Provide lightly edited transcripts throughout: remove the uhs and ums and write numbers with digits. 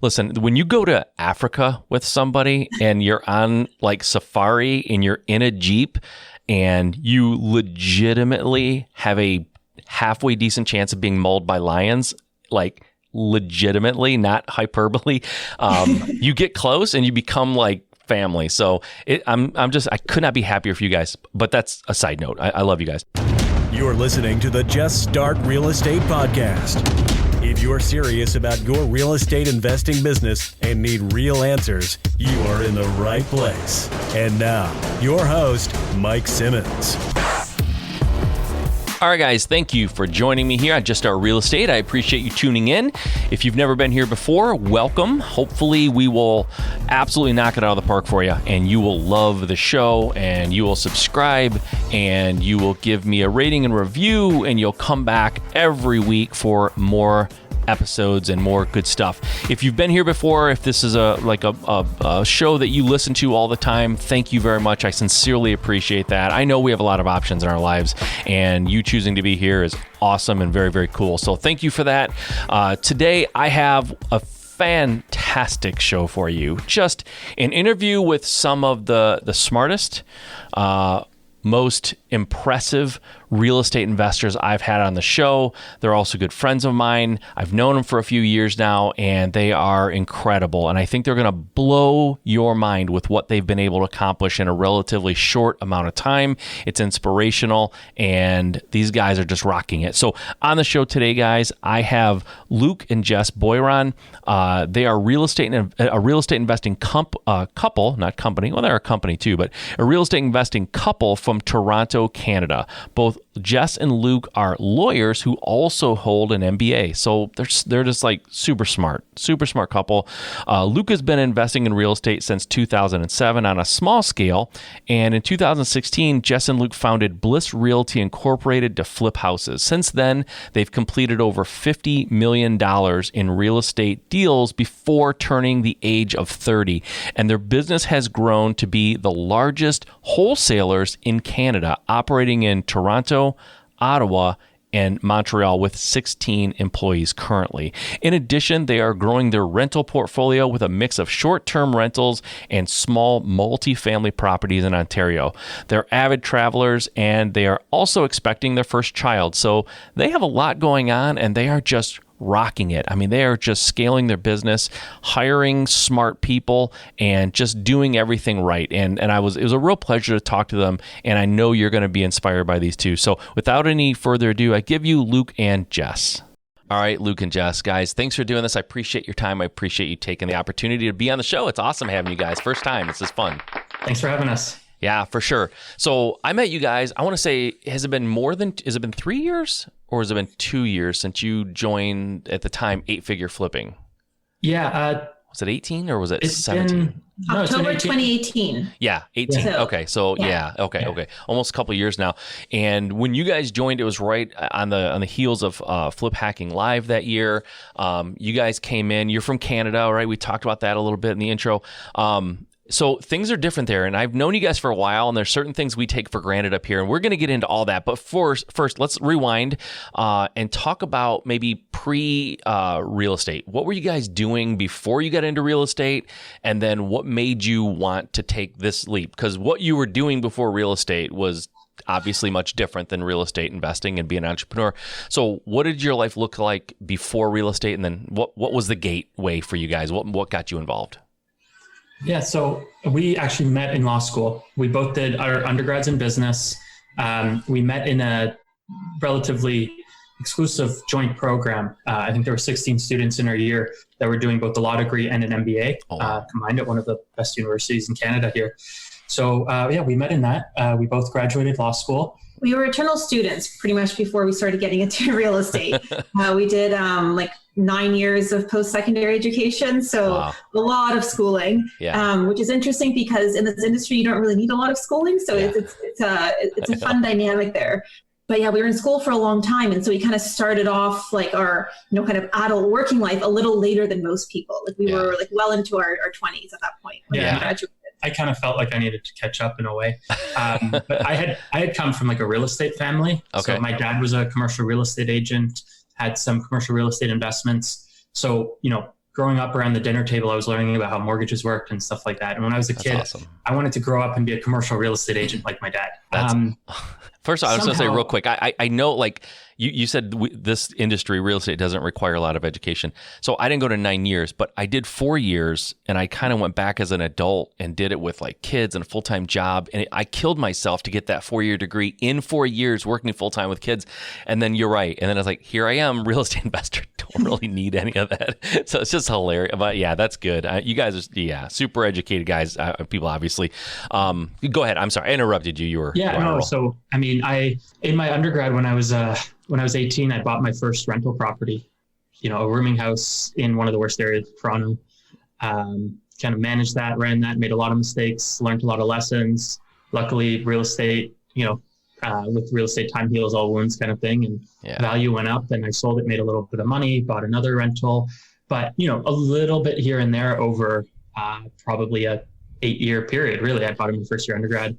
Listen, when you go to Africa with somebody and you're on like safari and you're in a Jeep and you legitimately have a halfway decent chance of being mauled by lions, like legitimately, not hyperbole, you get close and you become like family. So I could not be happier for you guys, but that's a side note. I love you guys. You're listening to the Just Start Real Estate Podcast. If you're serious about your real estate investing business and need real answers, you are in the right place. And now, your host, Mike Simmons. All right, guys, thank you for joining me here on Just Start Real Estate. I appreciate you tuning in. If you've never been here before, welcome. Hopefully, we will absolutely knock it out of the park for you, and you will love the show, and you will subscribe, and you will give me a rating and review, and you'll come back every week for more episodes and more good stuff. If you've been here before, if this is a show that you listen to all the time, thank you very much. I sincerely appreciate that. I know we have a lot of options in our lives, and you choosing to be here is awesome and very, very cool. So thank you for that. Today, I have a fantastic show for you. Just an interview with some of the smartest, most impressive real estate investors I've had on the show. They're also good friends of mine. I've known them for a few years now, and they are incredible. And I think they're going to blow your mind with what they've been able to accomplish in a relatively short amount of time. It's inspirational, and these guys are just rocking it. So on the show today, guys, I have Luc and Jess Boiron. They are a real estate investing couple, not company. Well, they're a company too, but a real estate investing couple from Toronto, Canada. Both Jess and Luc are lawyers who also hold an MBA. So they're just like super smart couple. Luc has been investing in real estate since 2007 on a small scale. And in 2016, Jess and Luc founded Bliss Realty Inc. to flip houses. Since then, they've completed over $50 million in real estate deals before turning the age of 30. And their business has grown to be the largest wholesalers in Canada, operating in Toronto, Ottawa, and Montreal with 16 employees currently. In addition, they are growing their rental portfolio with a mix of short-term rentals and small multifamily properties in Ontario. They're avid travelers, and they are also expecting their first child. So they have a lot going on, and they are just rocking it. I mean, they are just scaling their business, hiring smart people, and just doing everything right. And it was a real pleasure to talk to them, and I know you're going to be inspired by these two. So without any further ado, I give you Luc and Jess. All right, Luc and Jess, guys, thanks for doing this. I appreciate your time. I appreciate you taking the opportunity to be on the show. It's awesome having you guys. First time. This is fun. Thanks for having us. Yeah, for sure. So I met you guys, I want to say, has it been 3 years or has it been 2 years since you joined at the time Figure Flipping? Yeah. Was it 18 or was it 17? October 2018. Yeah, 18. Yeah. Okay, so yeah. Okay. Almost a couple of years now. And when you guys joined, it was right on the heels of Flip Hacking Live that year. You guys came in. You're from Canada, right? We talked about that a little bit in the intro. So things are different there, and I've known you guys for a while, and there's certain things we take for granted up here, and we're going to get into all that. But first, let's rewind and talk about maybe pre-real estate. What were you guys doing before you got into real estate, and then what made you want to take this leap? Because what you were doing before real estate was obviously much different than real estate investing and being an entrepreneur. So what did your life look like before real estate, and then what was the gateway for you guys? What got you involved? Yeah, so we actually met in law school. We both did our undergrads in business. We met in a relatively exclusive joint program. I think there were 16 students in our year that were doing both the law degree and an MBA combined at one of the best universities in Canada here. So we met in that. We both graduated law school. We were eternal students pretty much before we started getting into real estate. We did 9 years of post-secondary education. So a lot of schooling, which is interesting because in this industry, you don't really need a lot of schooling. So it's a fun dynamic there. But yeah, we were in school for a long time. And so we kind of started off like our, kind of adult working life a little later than most people. Like we were like well into our 20s at that point when we graduated. I kind of felt like I needed to catch up in a way. But I had come from like a real estate family. Okay. So my dad was a commercial real estate agent, had some commercial real estate investments. So, growing up around the dinner table, I was learning about how mortgages worked and stuff like that. And when I was a kid, awesome. I wanted to grow up and be a commercial real estate agent like my dad. First of all, I was going to say real quick, I know, like you said, this industry, real estate, doesn't require a lot of education. So I didn't go to 9 years, but I did 4 years, and I kind of went back as an adult and did it with like kids and a full-time job. And I killed myself to get that 4-year degree in 4 years working full-time with kids. And then you're right. And then I was like, here I am, real estate investor. Don't really need any of that. So it's just hilarious. But yeah, that's good. You guys are, super educated guys, people, obviously. Go ahead. I'm sorry. I interrupted you. You were. Yeah, no. So, I mean, in my undergrad, when I was 18, I bought my first rental property, a rooming house in one of the worst areas of Toronto. Kind of managed that, ran that, made a lot of mistakes, learned a lot of lessons. Luckily, real estate, with real estate, time heals all wounds kind of thing. And value went up, and I sold it, made a little bit of money, bought another rental. But, a little bit here and there over probably a 8-year period, really. I bought it in my first year undergrad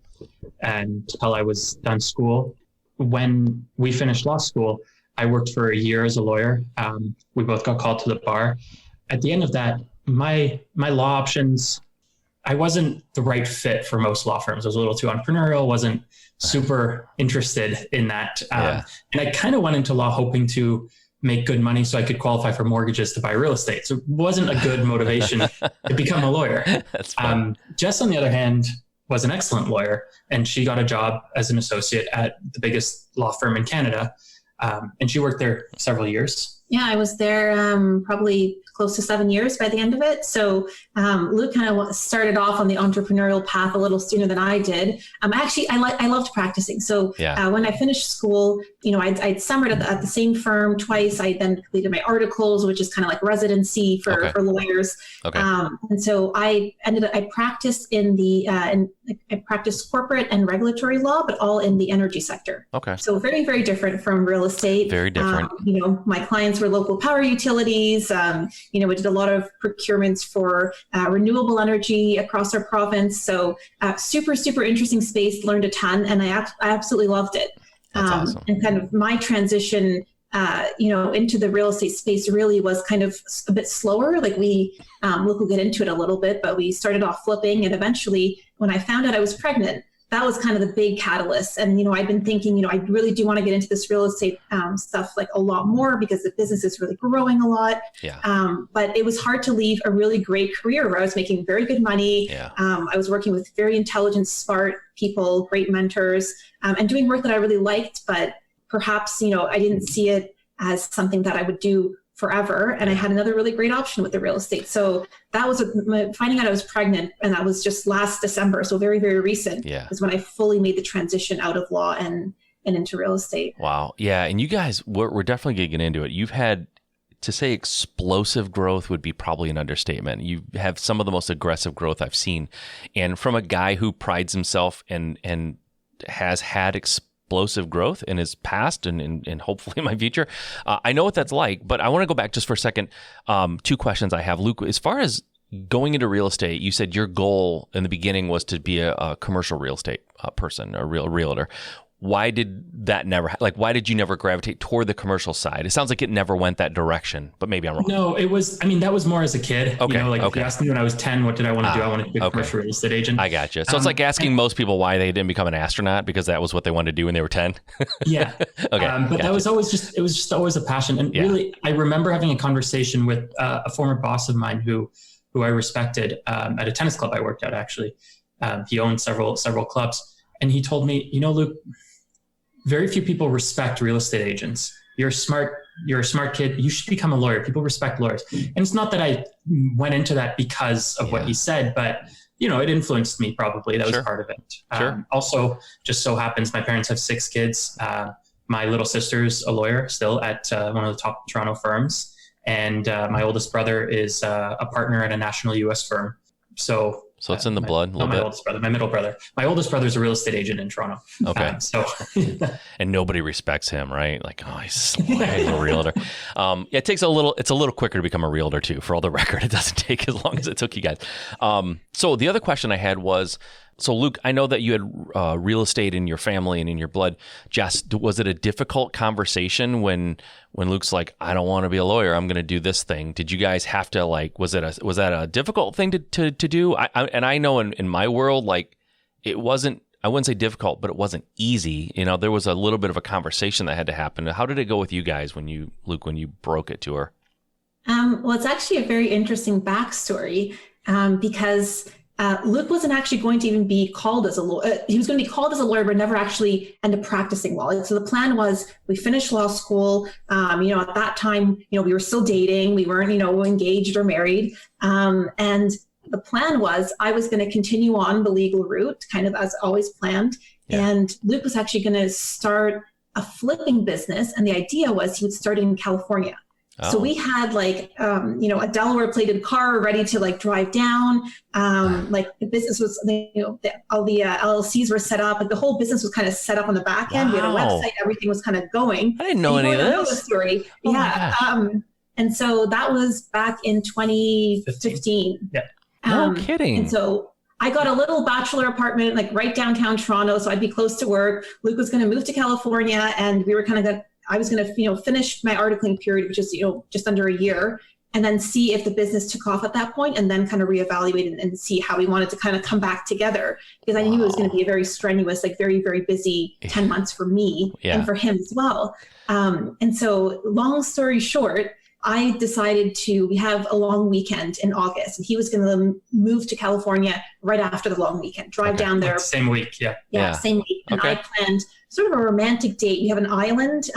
until I was done school. When we finished law school, I worked for a year as a lawyer. We both got called to the bar. At the end of that, my law options, I wasn't the right fit for most law firms. I was a little too entrepreneurial, wasn't super interested in that. And I kind of went into law hoping to make good money so I could qualify for mortgages to buy real estate. So it wasn't a good motivation to become a lawyer. That's fun. Jess, on the other hand, was an excellent lawyer, and she got a job as an associate at the biggest law firm in Canada. And she worked there several years. Yeah, I was there probably close to 7 years by the end of it. So Luc kind of started off on the entrepreneurial path a little sooner than I did. I loved practicing. So when I finished school, I'd summered at the same firm twice. I then completed my articles, which is kind of like residency for lawyers. Okay. And so I practiced I practiced corporate and regulatory law, but all in the energy sector. Okay. So very, very different from real estate. Very different. My clients were local power utilities. We did a lot of procurements for renewable energy across our province. So super, super interesting space, learned a ton, and I absolutely loved it. That's awesome. And kind of my transition, into the real estate space really was kind of a bit slower. Like Luc will get into it a little bit, but we started off flipping, and eventually when I found out I was pregnant, that was kind of the big catalyst. And, I've been thinking, I really do want to get into this real estate stuff like a lot more because the business is really growing a lot. Yeah. But it was hard to leave a really great career where I was making very good money. Yeah. I was working with very intelligent, smart people, great mentors, and doing work that I really liked. But perhaps, I didn't see it as something that I would do forever. And I had another really great option with the real estate. So that was finding out I was pregnant, and that was just last December. So very, very recent is when I fully made the transition out of law and into real estate. Wow. Yeah. And you guys, we're definitely going to get into it. You've had, to say explosive growth would be probably an understatement. You have some of the most aggressive growth I've seen. And from a guy who prides himself and has had explosive growth in his past and hopefully in my future. I know what that's like, but I want to go back just for a second. 2 questions I have. Luc, as far as going into real estate, you said your goal in the beginning was to be a commercial real estate person, a realtor. Why did that why did you never gravitate toward the commercial side? It sounds like it never went that direction, but maybe I'm wrong. No, that was more as a kid. Okay. If you asked me when I was 10, what did I want to do? I wanted to be a commercial real estate agent. I gotcha. So it's like asking most people why they didn't become an astronaut because that was what they wanted to do when they were 10. Yeah. Okay. But that was always always a passion. And really, I remember having a conversation with a former boss of mine who I respected at a tennis club I worked at, actually. He owned several clubs. And he told me, Luc, very few people respect real estate agents. You're a smart kid. You should become a lawyer. People respect lawyers. And it's not that I went into that because of what he said, but it influenced me probably. That was part of it. Sure. Also, just so happens my parents have 6 kids. My little sister's a lawyer still at one of the top Toronto firms. And my oldest brother is a partner at a national US firm. So it's in the blood a little bit. My oldest brother, my middle brother. My oldest brother is a real estate agent in Toronto. Okay. And nobody respects him, right? Like, he's a realtor. It's a little quicker to become a realtor too, for all the record. It doesn't take as long as it took you guys. So the other question I had was, So Luc, I know that you had real estate in your family and in your blood. Jess, was it a difficult conversation when Luc's like, I don't want to be a lawyer, I'm going to do this thing? Did you guys have to was that a difficult thing to do? I know in my world, like it wasn't, I wouldn't say difficult, but it wasn't easy. There was a little bit of a conversation that had to happen. How did it go with you guys Luc, when you broke it to her? Well, it's actually a very interesting backstory because Luc wasn't actually going to even be called as a lawyer. He was going to be called as a lawyer, but never actually end up practicing law. So the plan was we finished law school. At that time, we were still dating. We weren't, engaged or married. And the plan was I was going to continue on the legal route, kind of as always planned. Yeah. And Luc was actually going to start a flipping business. And the idea was he would start in California. So we had a Delaware plated car ready to drive down. The business was, all the LLCs were set up. The whole business was kind of set up on the back end. Wow. We had a website. Everything was kind of going. I didn't know any of this. Know the story. Oh yeah. And so that was back in 2015. Yeah. No kidding. And so I got a little bachelor apartment, right downtown Toronto. So I'd be close to work. Luc was going to move to California, and we were kind of I was going to, finish my articling period, which is, just under a year, and then see if the business took off at that point, and then kind of reevaluate and see how we wanted to kind of come back together, because I knew it was going to be a very strenuous, very, very busy 10 months for me and for him as well. And so long story short, I decided we have a long weekend in August, and he was going to move to California right after the long weekend, drive down there. Same week. Yeah. Same week. And I planned sort of a romantic date. We have an island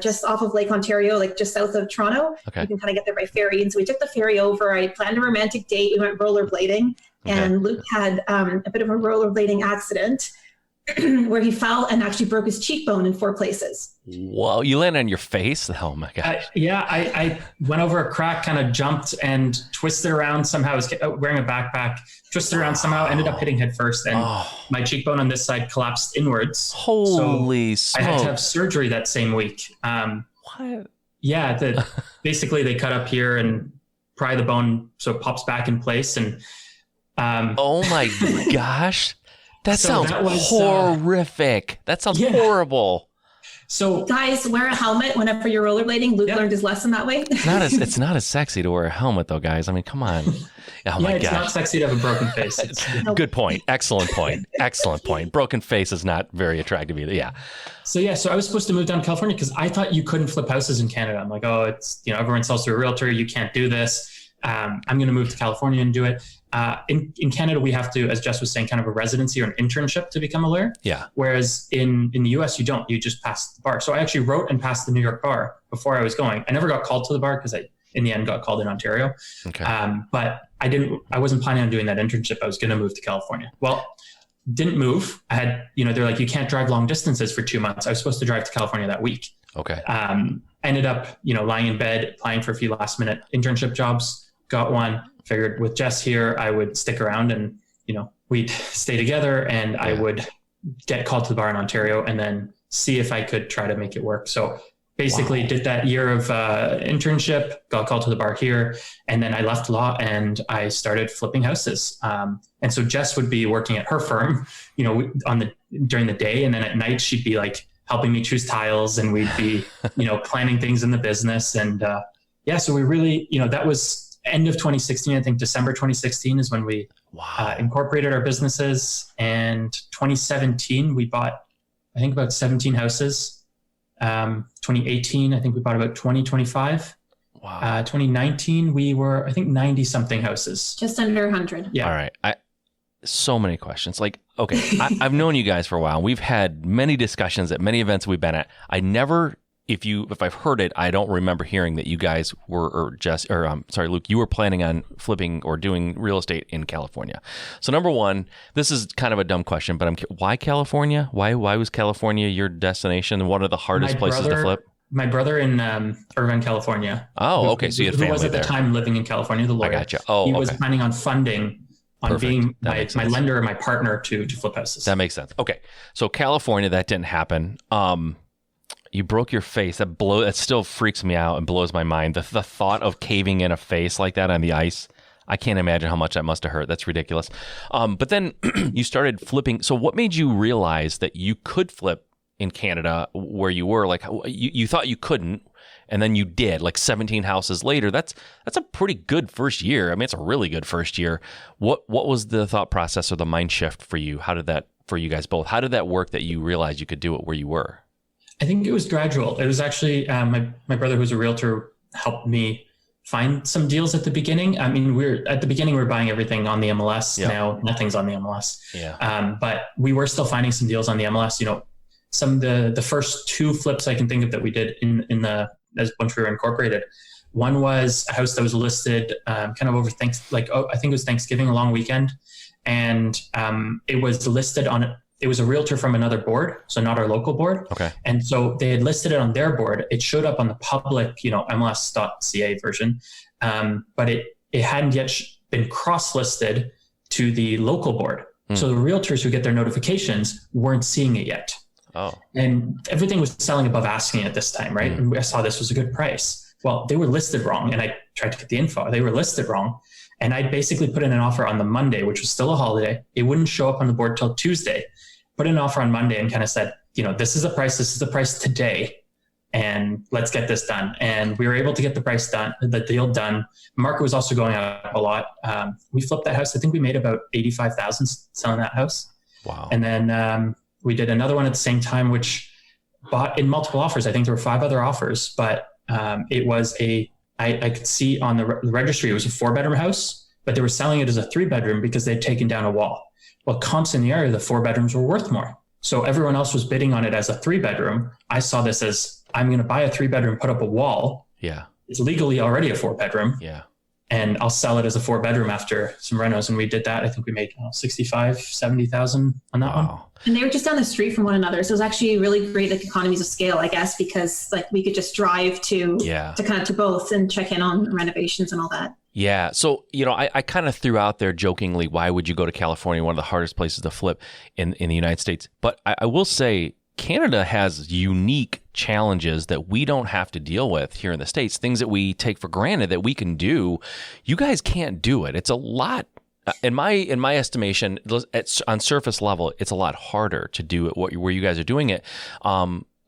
just off of Lake Ontario, just south of Toronto. Okay. You can kind of get there by ferry. And so we took the ferry over. I planned a romantic date. We went rollerblading, and Luc had a bit of a rollerblading accident where he fell and actually broke his cheekbone in 4 places. Whoa, you landed on your face? Oh my gosh. I went over a crack, kind of jumped and twisted around somehow. I was wearing a backpack, twisted around somehow, ended up hitting head first, and my cheekbone on this side collapsed inwards. Holy smokes. I had to have surgery that same week. What? Yeah, basically they cut up here and pry the bone so it pops back in place. And oh my gosh. That sounds horrific. That sounds horrible. So guys, wear a helmet whenever you're rollerblading. Luc learned his lesson that way. It's not as sexy to wear a helmet though, guys. I mean, come on. Oh my gosh. It's not sexy to have a broken face. Good point. Excellent point. Excellent point. Broken face is not very attractive either. Yeah. So I was supposed to move down to California because I thought you couldn't flip houses in Canada. I'm like, it's, everyone sells to a realtor. You can't do this. I'm going to move to California and do it. In Canada, we have to, as Jess was saying, kind of a residency or an internship to become a lawyer. Yeah. Whereas in the US, you don't. You just pass the bar. So I actually wrote and passed the New York bar before I was going. I never got called to the bar because I, in the end, got called in Ontario. Okay. But I wasn't planning on doing that internship. I was going to move to California. Well, didn't move. I had, they're like, you can't drive long distances for 2 months. I was supposed to drive to California that week. Okay. Ended up, lying in bed, applying for a few last minute internship jobs. Got one, figured with Jess here, I would stick around and, we'd stay together, and I would get called to the bar in Ontario and then see if I could try to make it work. So basically did that year of internship, got called to the bar here, and then I left law and I started flipping houses. And so Jess would be working at her firm, during the day, and then at night she'd be helping me choose tiles, and we'd be, planning things in the business. And so we really, that was end of 2016, I think December 2016 is when we incorporated our businesses. And 2017, we bought, I think, about 17 houses. 2018, I think we bought about 20, 25. Wow. 2019, we were, I think, 90 something houses. Just under 100. Yeah. All right. So many questions. Okay, I've known you guys for a while. We've had many discussions at many events we've been at. I never, if I've heard it, I don't remember hearing that you guys were, Luc, you were planning on flipping or doing real estate in California. So number one, this is kind of a dumb question, but why California? Why was California your destination? What are the hardest places to flip? My brother in Irvine, California. Oh, okay. So you had family there. Who was at the time living in California, the lawyer. I gotcha. Oh, he was planning on funding, on being my lender or my partner to flip houses. That makes sense. Okay. So California, that didn't happen. You broke your face. That still freaks me out and blows my mind. The thought of caving in a face like that on the ice, I can't imagine how much that must have hurt. That's ridiculous. But then you started flipping. So what made you realize that you could flip in Canada where you were? Like you thought you couldn't, and then you did, like 17 houses later. That's a pretty good first year. I mean, it's a really good first year. What was the thought process or the mind shift for you? How did that, for you guys both, how did that work that you realized you could do it where you were? I think it was gradual. It was actually my brother, who's a realtor, helped me find some deals at the beginning. I mean, we were buying everything on the MLS. Yep. Now nothing's on the MLS. Yeah. But we were still finding some deals on the MLS. You know, some of the first 2 flips I can think of that we did once we were incorporated. One was a house that was listed kind of over I think it was Thanksgiving, a long weekend, and it was listed on. It was a realtor from another board, so not our local board. Okay. And so they had listed it on their board. It showed up on the public, MLS.ca version, but it hadn't yet been cross-listed to the local board. So the realtors who get their notifications weren't seeing it yet. Oh. And everything was selling above asking at this time, right? And I saw this was a good price. Well, they were listed wrong, and I tried to get the info. They were listed wrong. And I basically put in an offer on the Monday, which was still a holiday. It wouldn't show up on the board till Tuesday. Put in an offer on Monday and kind of said, this is the price today, and let's get this done. And we were able to get the deal done. Market was also going up a lot. We flipped that house. I think we made about $85,000 selling that house. Wow. And then we did another one at the same time, which bought in multiple offers. I think there were 5 other offers, but it was I could see on the registry, it was a 4-bedroom house, but they were selling it as a 3-bedroom because they'd taken down a wall. Well, comps in the area, the 4 bedrooms were worth more. So everyone else was bidding on it as a 3-bedroom. I saw this as, I'm going to buy a 3-bedroom, put up a wall. Yeah. It's legally already a 4-bedroom. Yeah. And I'll sell it as a 4-bedroom after some renos. And we did that. I think we made $65,000-$70,000 on that one. And they were just down the street from one another. So it was actually really great, like economies of scale, I guess, because like we could just drive to both and check in on renovations and all that. Yeah. So, I kind of threw out there jokingly, why would you go to California, one of the hardest places to flip in the United States? But I will say Canada has unique challenges that we don't have to deal with here in the States, things that we take for granted that we can do. You guys can't do it. It's a lot. In my estimation, on surface level, it's a lot harder to do it where you guys are doing it.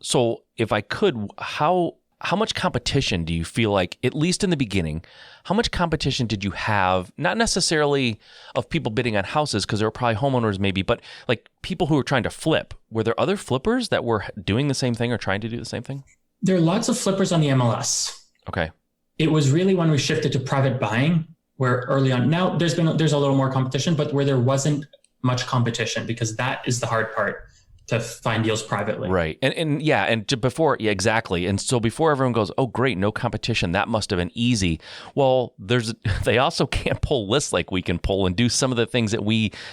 So if I could, how much competition do you feel like, at least in the beginning, how much competition did you have? Not necessarily of people bidding on houses, because there were probably homeowners maybe, but like people who were trying to flip. Were there other flippers that were doing the same thing or trying to do the same thing? There are lots of flippers on the MLS. Okay. It was really when we shifted to private buying, where early on, now there's a little more competition, but where there wasn't much competition, because that is the hard part, to find deals privately. Right. Exactly. And so before everyone goes, oh, great, no competition, that must have been easy. Well, they also can't pull lists like we can pull and do some of the things that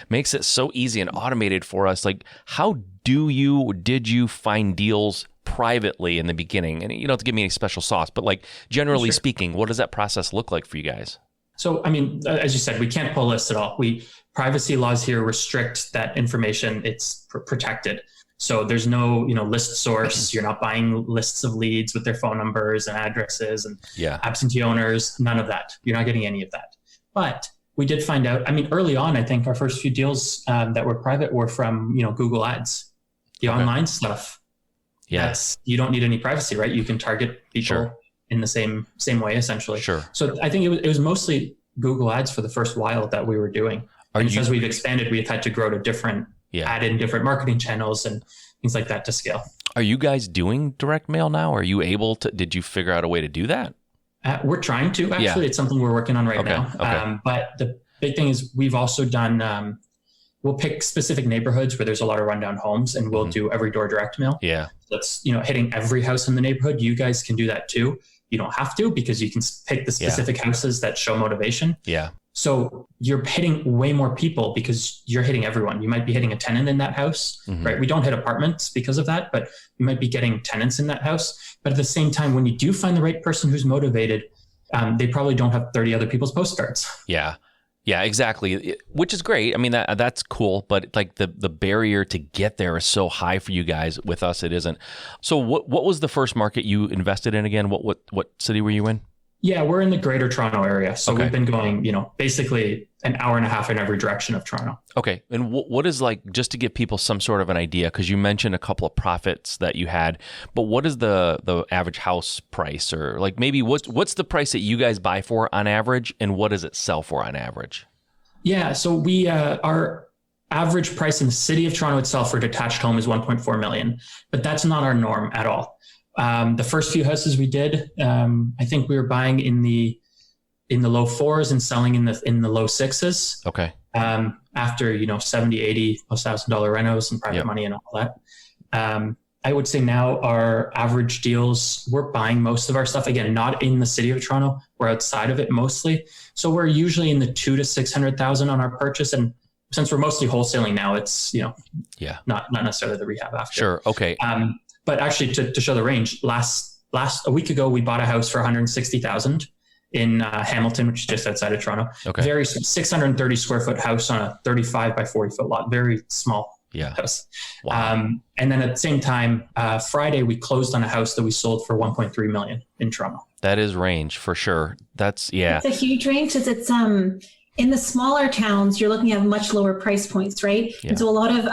makes it so easy and automated for us. Like, how did you find deals privately in the beginning? And you don't have to give me any special sauce, but like generally speaking, what does that process look like for you guys? So, I mean, as you said, we can't pull lists at all. Privacy laws here restrict that information. It's protected. So there's no, list source. You're not buying lists of leads with their phone numbers and addresses and absentee owners, none of that. You're not getting any of that. But we did find out, early on, I think our first few deals that were private were from, Google Ads, the online stuff. Yes. You don't need any privacy, right? You can target people in the same way, essentially. Sure. So I think it was mostly Google Ads for the first while that we were doing. As we've expanded, we've had to grow to add in different marketing channels and things like that to scale. Are you guys doing direct mail now? Are you able to, did you figure out a way to do that? We're trying to, actually. Yeah. It's something we're working on right now. Okay. But the big thing is we've also done, we'll pick specific neighborhoods where there's a lot of rundown homes, and we'll do every door direct mail. Yeah. That's, hitting every house in the neighborhood. You guys can do that too. You don't have to, because you can pick the specific houses that show motivation. Yeah. So you're hitting way more people because you're hitting everyone. You might be hitting a tenant in that house, right? We don't hit apartments because of that, but you might be getting tenants in that house. But at the same time, when you do find the right person who's motivated, they probably don't have 30 other people's postcards. Yeah. Yeah, exactly. Which is great. I mean, that's cool, but like the barrier to get there is so high for you guys. With us, it isn't. So what was the first market you invested in again? What city were you in? Yeah, we're in the greater Toronto area. So Okay. we've been going, basically an hour and a half in every direction of Toronto. Okay. And what is like, just to give people some sort of an idea, because you mentioned a couple of profits that you had, but what is the average house price, or like maybe what's the price that you guys buy for on average, and what does it sell for on average? Yeah. So we, our average price in the city of Toronto itself for a detached home is 1.4 million, but that's not our norm at all. The first few houses we did, I think we were buying in the low fours and selling in the low sixes. Okay. After, $70,000, $80,000 renos and private money and all that. I would say now our average deals, we're buying most of our stuff, again, not in the city of Toronto, we're outside of it mostly. So we're usually in the 200,000 to 600,000 on our purchase. And since we're mostly wholesaling now, it's, not necessarily the rehab after. Sure. Okay. But actually, to show the range, a week ago, we bought a house for 160,000 in Hamilton, which is just outside of Toronto. Okay. Very 630 square foot house on a 35 by 40 foot lot. Very small house. Wow. And then at the same time, Friday, we closed on a house that we sold for 1.3 million in Toronto. That is range for sure. It's a huge range because it's in the smaller towns, you're looking at much lower price points, right? Yeah. And so a lot of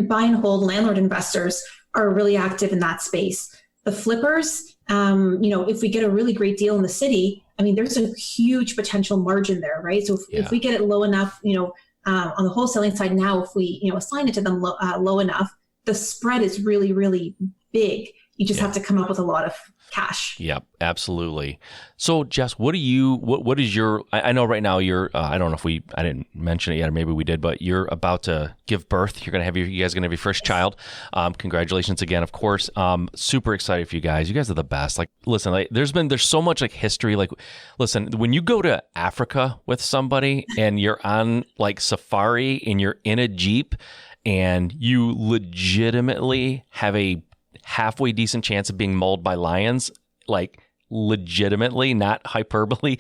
buy and hold landlord investors are really active in that space. The flippers, if we get a really great deal in the city, there's a huge potential margin there, right? So if we get it low enough, on the wholesaling side now, if we, assign it to them low enough, the spread is really, really big. You just have to come up with a lot of cash. Yep, absolutely. So Jess, what is your, I know right now you're, I don't know if I didn't mention it yet, or maybe we did, but you're about to give birth. You guys are going to have your first child. Congratulations again, of course. Super excited for you guys. You guys are the best. Like, listen, there's so much like history. Like, listen, when you go to Africa with somebody and you're on like safari and you're in a Jeep and you legitimately have a halfway decent chance of being mauled by lions, like legitimately, not hyperbole.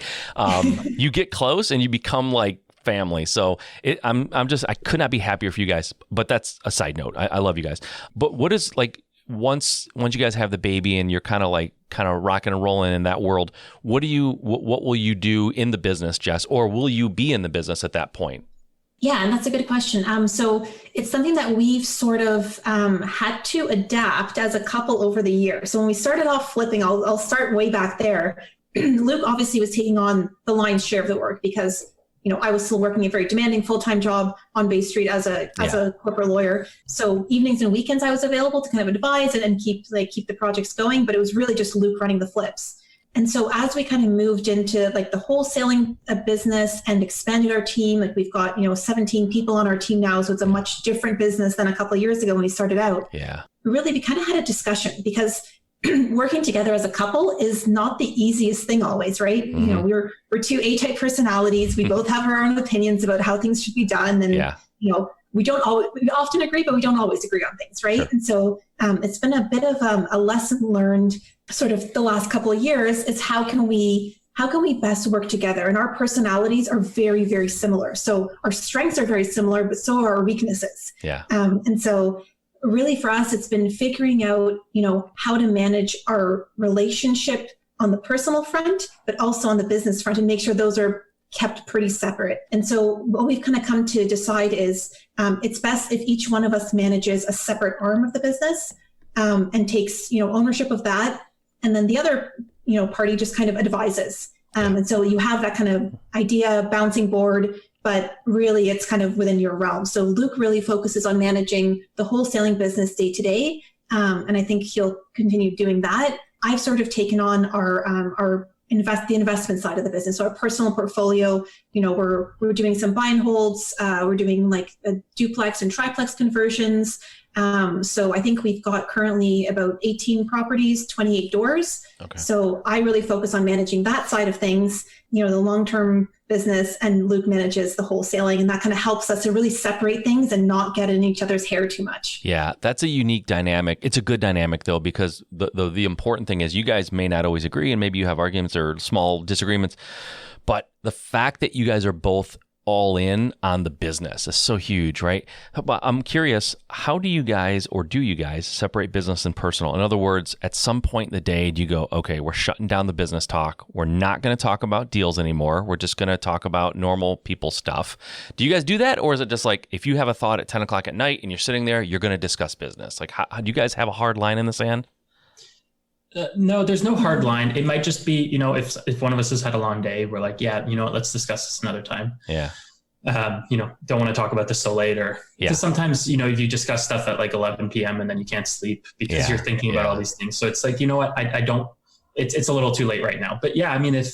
You get close and you become like family. So I could not be happier for you guys, but that's a side note. I love you guys. But what is like, once you guys have the baby and you're kind of rocking and rolling in that world, what will you do in the business, Jess, or will you be in the business at that point? Yeah, and that's a good question. So it's something that we've sort of had to adapt as a couple over the years. So when we started off flipping, I'll start way back there. Luc obviously was taking on the lion's share of the work because, I was still working a very demanding full-time job on Bay Street as a corporate lawyer. So evenings and weekends I was available to kind of advise and keep the projects going, but it was really just Luc running the flips. And so as we kind of moved into like the wholesaling business and expanded our team, like we've got, 17 people on our team now. So it's a much different business than a couple of years ago when we started out. Yeah. Really, we kind of had a discussion because working together as a couple is not the easiest thing always, right? Mm-hmm. We're two A-type personalities. We both have our own opinions about how things should be done. And, we often agree, but we don't always agree on things, right? Sure. And so it's been a bit of a lesson learned sort of the last couple of years is how can we best work together? And our personalities are very, very similar. So our strengths are very similar, but so are our weaknesses. Yeah. And so really for us, it's been figuring out, how to manage our relationship on the personal front, but also on the business front and make sure those are kept pretty separate. And so what we've kind of come to decide is it's best if each one of us manages a separate arm of the business and takes, ownership of that. And then the other, party just kind of advises. And so you have that kind of idea bouncing board, but really it's kind of within your realm. So Luc really focuses on managing the wholesaling business day to day. And I think he'll continue doing that. I've sort of taken on the investment side of the business. So our personal portfolio, we're doing some buy and holds. We're doing like a duplex and triplex conversions. So I think we've got currently about 18 properties, 28 doors. Okay. So I really focus on managing that side of things, the long-term business, and Luc manages the wholesaling, and that kind of helps us to really separate things and not get in each other's hair too much. Yeah, that's a unique dynamic. It's a good dynamic though, because the important thing is you guys may not always agree and maybe you have arguments or small disagreements, but the fact that you guys are both all in on the business. It's so huge, right? But I'm curious, how do you guys separate business and personal? In other words, at some point in the day, do you go, okay, we're shutting down the business talk. We're not going to talk about deals anymore. We're just going to talk about normal people stuff. Do you guys do that? Or is it just like, if you have a thought at 10 o'clock at night and you're sitting there, you're going to discuss business? Like, how do you guys have a hard line in the sand? No, there's no hard line. It might just be, if one of us has had a long day, we're like, yeah, let's discuss this another time. Yeah. Don't want to talk about this so late, or because sometimes, if you discuss stuff at like 11 PM and then you can't sleep because you're thinking about all these things. So it's like, I don't, it's a little too late right now, but yeah, I mean, if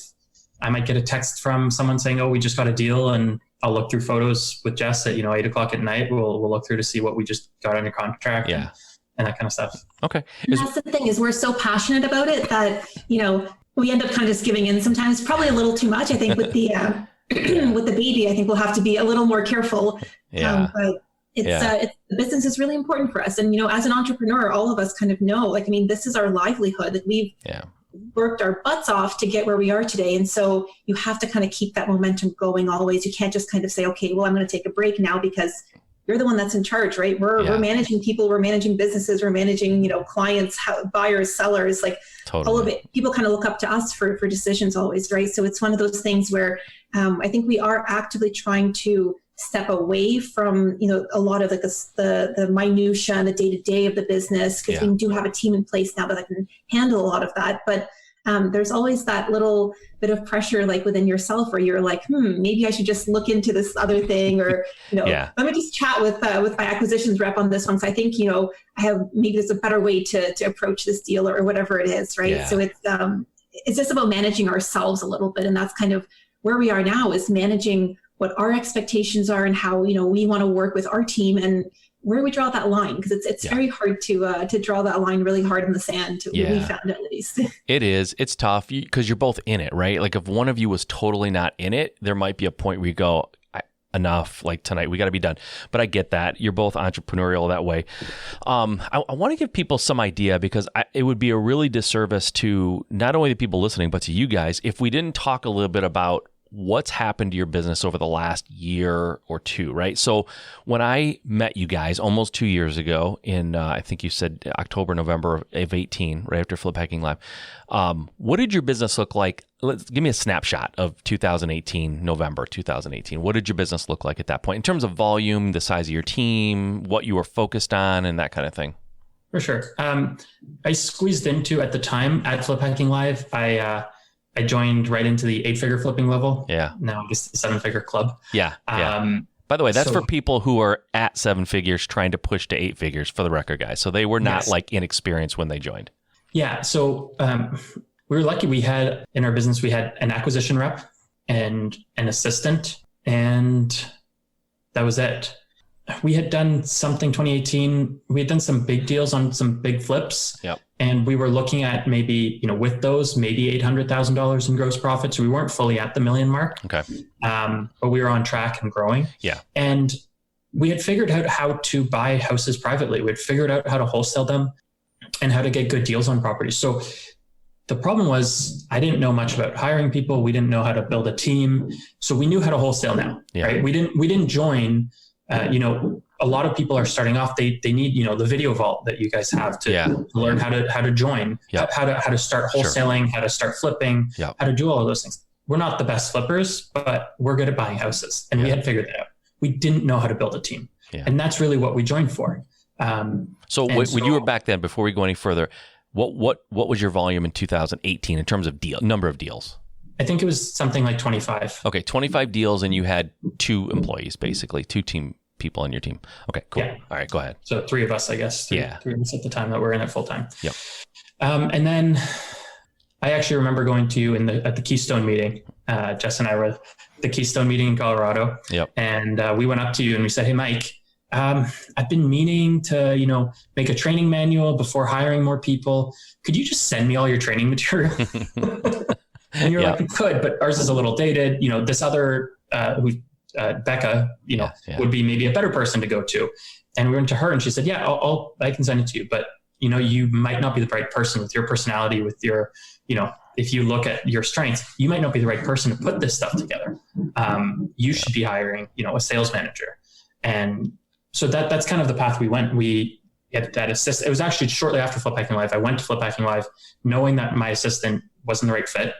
I might get a text from someone saying, oh, we just got a deal, and I'll look through photos with Jess at, 8 o'clock at night. We'll look through to see what we just got under contract. Yeah. And that kind of stuff. Okay. And that's the thing, is we're so passionate about it that, we end up kind of just giving in sometimes, probably a little too much. I think with the, with the baby, I think we'll have to be a little more careful. Yeah. But the business is really important for us. And, as an entrepreneur, all of us kind of know, this is our livelihood. That we've worked our butts off to get where we are today. And so you have to kind of keep that momentum going always. You can't just kind of say, okay, well, I'm going to take a break now because you're the one that's in charge, right? We're managing people, we're managing businesses, we're managing, clients, buyers, sellers, all of it. People kind of look up to us for decisions always, right? So it's one of those things where I think we are actively trying to step away from, a lot of the minutia and the day-to-day of the business, because we do have a team in place now that can handle a lot of that. But there's always that little bit of pressure, within yourself, where you're like, maybe I should just look into this other thing, or, let me just chat with my acquisitions rep on this one. So I think, I have, maybe there's a better way to approach this deal, or whatever it is. Right. Yeah. So it's just about managing ourselves a little bit. And that's kind of where we are now, is managing what our expectations are and how, we want to work with our team, and where we draw that line, because it's very hard to draw that line really hard in the sand. We found, at least. It is. It's tough because you're both in it, right? Like, if one of you was totally not in it, there might be a point where you go, enough, tonight, we got to be done. But I get that. You're both entrepreneurial that way. I want to give people some idea, because it would be a really disservice to not only the people listening, but to you guys, if we didn't talk a little bit about what's happened to your business over the last year or two, right? So when I met you guys almost 2 years ago in, I think you said October, November of 18, right after Flip Hacking Live, what did your business look like? Give me a snapshot of 2018, November 2018. What did your business look like at that point in terms of volume, the size of your team, what you were focused on, and that kind of thing? For sure. I squeezed into, at the time at Flip Hacking Live, I joined right into the 8-figure flipping level. Yeah. Now I guess the 7-figure club. Yeah. By the way, that's for people who are at 7 figures trying to push to 8 figures, for the record, guys. So they were not inexperienced when they joined. Yeah. So we were lucky. We had, in our business, we had an acquisition rep and an assistant, and that was it. We had done something 2018. We had done some big deals on some big flips. Yep. And we were looking at maybe, with those, maybe $800,000 in gross profit. So we weren't fully at the $1 million mark. Okay. But we were on track and growing. Yeah. And we had figured out how to buy houses privately. We had figured out how to wholesale them and how to get good deals on properties. So the problem was, I didn't know much about hiring people. We didn't know how to build a team. So we knew how to wholesale now, right? We didn't join, a lot of people are starting off. They need, the video vault that you guys have to learn how to join, how to start wholesaling, how to start flipping, how to do all of those things. We're not the best flippers, but we're good at buying houses, and we had figured that out. We didn't know how to build a team, and that's really what we joined for. So when you were back then, before we go any further, what was your volume in 2018 in terms of number of deals? I think it was something like 25. Okay, 25 deals, and you had 2 employees, basically 2 team people on your team. Okay, cool. Yeah. All right, go ahead. So 3 of us, I guess. 3 of us at the time that were in it full time. Yep. And then I actually remember going to you at the Keystone meeting. Jess and I were at the Keystone meeting in Colorado. Yep. And we went up to you and we said, "Hey, Mike, I've been meaning to, make a training manual before hiring more people. Could you just send me all your training material?" And you're like, "We could, but ours is a little dated. This other Becca, would be maybe a better person to go to." And we went to her and she said, "Yeah, I can send it to you. But, you might not be the right person with your personality, with your, if you look at your strengths, you might not be the right person to put this stuff together. You should be hiring, a sales manager. And so that's kind of the path we went. We had that assistant. It was actually shortly after Flip Hacking Live. I went to Flip Hacking Live knowing that my assistant wasn't the right fit.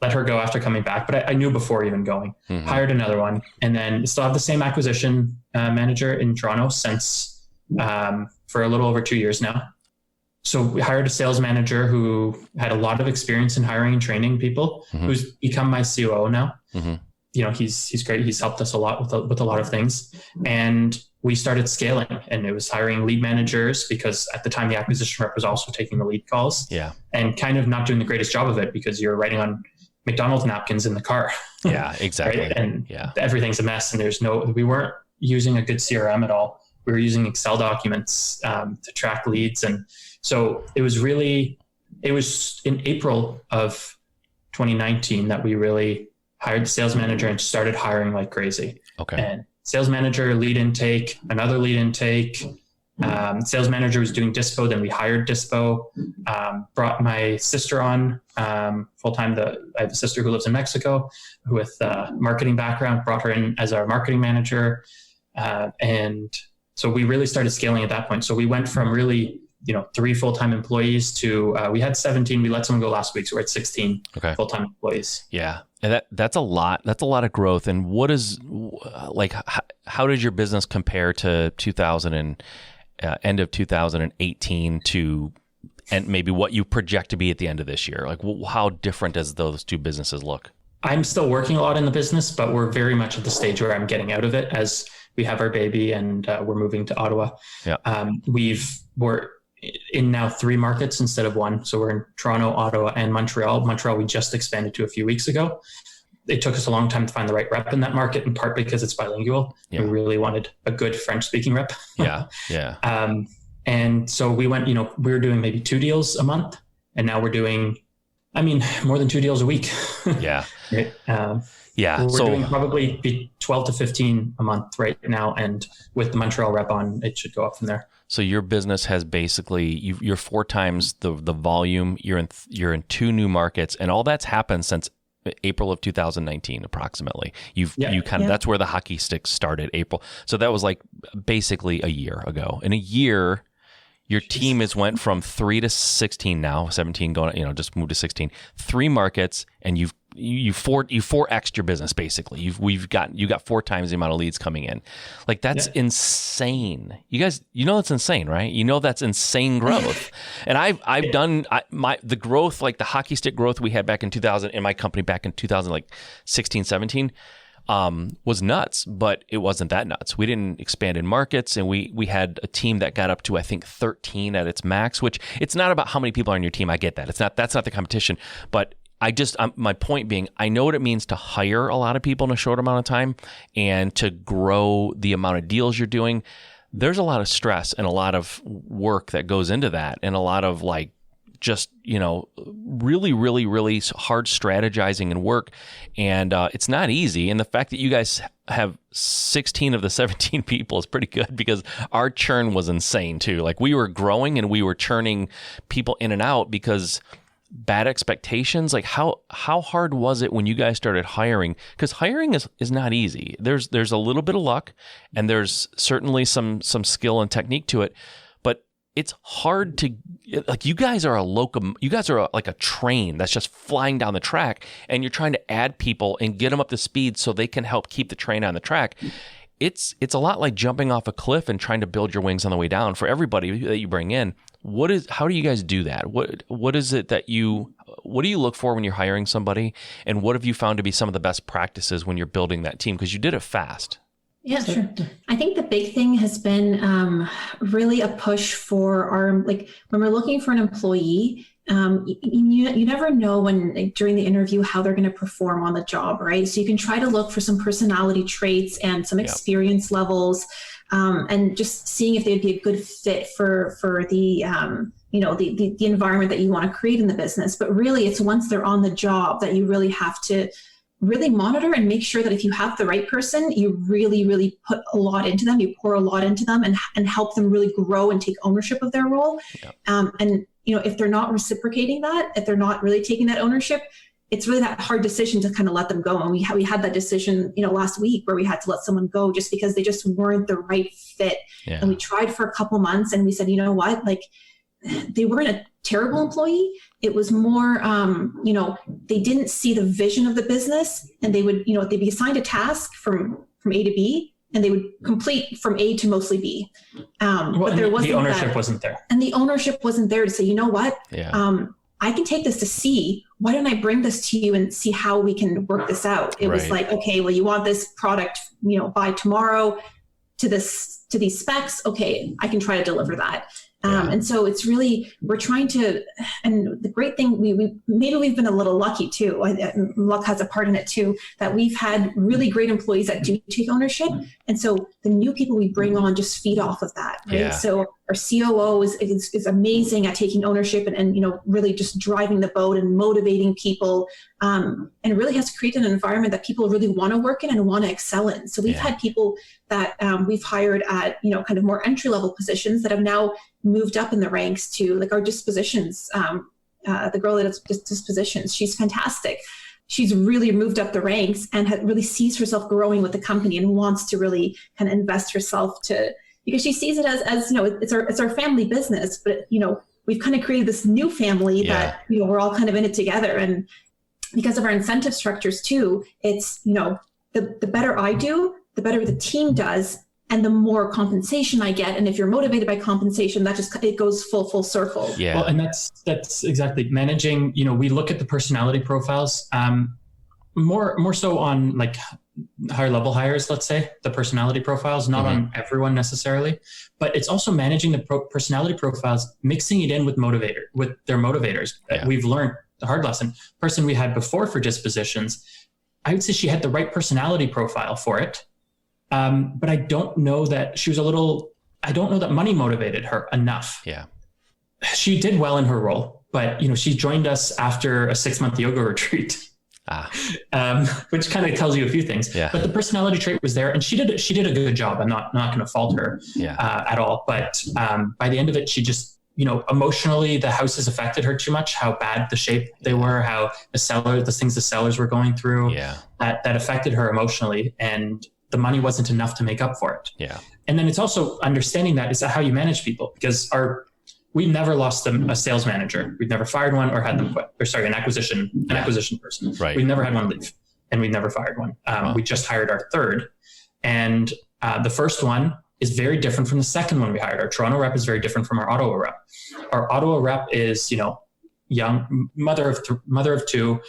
Let her go after coming back, but I knew before even going. Hired another one, and then still have the same acquisition manager in Toronto since for a little over 2 years now. So we hired a sales manager who had a lot of experience in hiring and training people, who's become my COO now. He's great. He's helped us a lot with a lot of things. And we started scaling, and it was hiring lead managers because at the time the acquisition rep was also taking the lead calls. Yeah. And kind of not doing the greatest job of it because you're writing on McDonald's napkins in the car. Yeah, exactly. Right? And everything's a mess, and we weren't using a good CRM at all. We were using Excel documents to track leads. And so it was in April of 2019 that we really hired the sales manager and started hiring like crazy. Okay. And sales manager, lead intake, another lead intake. Sales manager was doing Dispo. Then we hired Dispo, brought my sister on full-time. I have a sister who lives in Mexico with a marketing background, brought her in as our marketing manager. And so we really started scaling at that point. So we went from really, 3 full-time employees to, we had 17, we let someone go last week. So we're at 16 full-time employees. Yeah. And that's a lot. That's a lot of growth. And what is how does your business compare to end of 2018 to, and maybe what you project to be at the end of this year? Like how different does those two businesses look? I'm still working a lot in the business, but we're very much at the stage where I'm getting out of it as we have our baby and we're moving to Ottawa. Yeah. We're in now 3 markets instead of 1. So we're in Toronto, Ottawa, and Montreal. Montreal, we just expanded to a few weeks ago. It took us a long time to find the right rep in that market, in part because it's bilingual. Yeah. We really wanted a good French-speaking rep. Yeah. And so we went, we were doing maybe 2 deals a month, and now we're doing, more than 2 deals a week. Yeah. Right? We're doing probably 12 to 15 a month right now. And with the Montreal rep on, it should go up from there. So your business has basically, you're 4 times the volume. You're in 2 new markets, and all that's happened since April of 2019, approximately. That's where the hockey stick started, April. So that was like basically a year ago. In a year, your team went from 3 to 16 now, 17 going, just moved to 16, 3 markets, and you 4x'd your business basically. You got 4 times the amount of leads coming in. Like that's insane. You guys, that's insane, right? That's insane growth. And I've done the growth, like the hockey stick growth we had back in 2000 in my company back in 2016, 17 was nuts, but it wasn't that nuts. We didn't expand in markets, and we had a team that got up to I think 13 at its max, which it's not about how many people are on your team. I get that. That's not the competition, but my point being, I know what it means to hire a lot of people in a short amount of time and to grow the amount of deals you're doing. There's a lot of stress and a lot of work that goes into that, and a lot of really, really, really hard strategizing and work. And it's not easy. And the fact that you guys have 16 of the 17 people is pretty good, because our churn was insane too. Like we were growing and we were churning people in and out because bad expectations. Like how hard was it when you guys started hiring? Because hiring is not easy. There's a little bit of luck, and there's certainly some skill and technique to it, but it's hard to, like, you guys are like a train that's just flying down the track, and you're trying to add people and get them up to speed so they can help keep the train on the track. It's a lot like jumping off a cliff and trying to build your wings on the way down for everybody that you bring in. How do you guys do that? What do you look for when you're hiring somebody, and what have you found to be some of the best practices when you're building that team? Because you did it fast. Yeah, sure. I think the big thing has been really a push for when we're looking for an employee, you never know during the interview how they're going to perform on the job, right? So you can try to look for some personality traits and some experience levels, and just seeing if they'd be a good fit for the the environment that you want to create in the business. But really, it's once they're on the job that you really have to really monitor and make sure that if you have the right person, you really, really put a lot into them, you pour a lot into them, and help them really grow and take ownership of their role. And if they're not reciprocating that, if they're not really taking that ownership, it's really that hard decision to kind of let them go. And we had that decision, last week where we had to let someone go just because they just weren't the right fit. Yeah. And we tried for a couple months and we said, you know what, like they weren't a terrible employee. It was more, they didn't see the vision of the business, and they would, they'd be assigned a task from A to B, and they would complete from A to mostly B. But there wasn't the ownership wasn't there. And the ownership wasn't there to say, you know what, I can take this to C. Why don't I bring this to you and see how we can work this out? It was like, okay, well, you want this product, by tomorrow to these specs. Okay, I can try to deliver that. And so it's really, we're trying to, and the great thing, maybe we've been a little lucky too. Luck has a part in it too, that we've had really great employees that do take ownership. And so the new people we bring on just feed off of that, right? Yeah. So our COO is amazing at taking ownership and really just driving the boat and motivating people, and really has created an environment that people really want to work in and want to excel in. So we've had people that we've hired at kind of more entry level positions that have now moved up in the ranks to like our dispositions. The girl that does dispositions, she's fantastic. She's really moved up the ranks and really sees herself growing with the company and wants to really kind of invest herself because she sees it as it's our family business, but we've kind of created this new family that we're all kind of in it together. And because of our incentive structures too, it's the better I do, the better the team does, and the more compensation I get. And if you're motivated by compensation, it goes full circle. Yeah. Well, and that's exactly managing. We look at the personality profiles, more so on like higher level hires, let's say, the personality profiles, not on everyone necessarily, but it's also managing the personality profiles, mixing it in with their motivators. We've learned the hard lesson. Person we had before for dispositions, I would say she had the right personality profile for it. But I don't know that I don't know that money motivated her enough. Yeah. She did well in her role, but she joined us after a 6-month yoga retreat. Which kind of tells you a few things. Yeah. But the personality trait was there, and she did a good job. I'm not going to fault her at all. But by the end of it, she just, emotionally, the houses affected her too much. How bad the shape they were, how the things the sellers were going through. Yeah. That affected her emotionally, and the money wasn't enough to make up for it. Yeah. And then it's also understanding that is how you manage people, because we never lost a sales manager. We've never fired one or had them quit. An acquisition person. Right. We've never had one leave, and we've never fired one. We just hired our third, and the first one is very different from the second one we hired. Our Toronto rep is very different from our Ottawa rep. Our Ottawa rep is, young mother of two.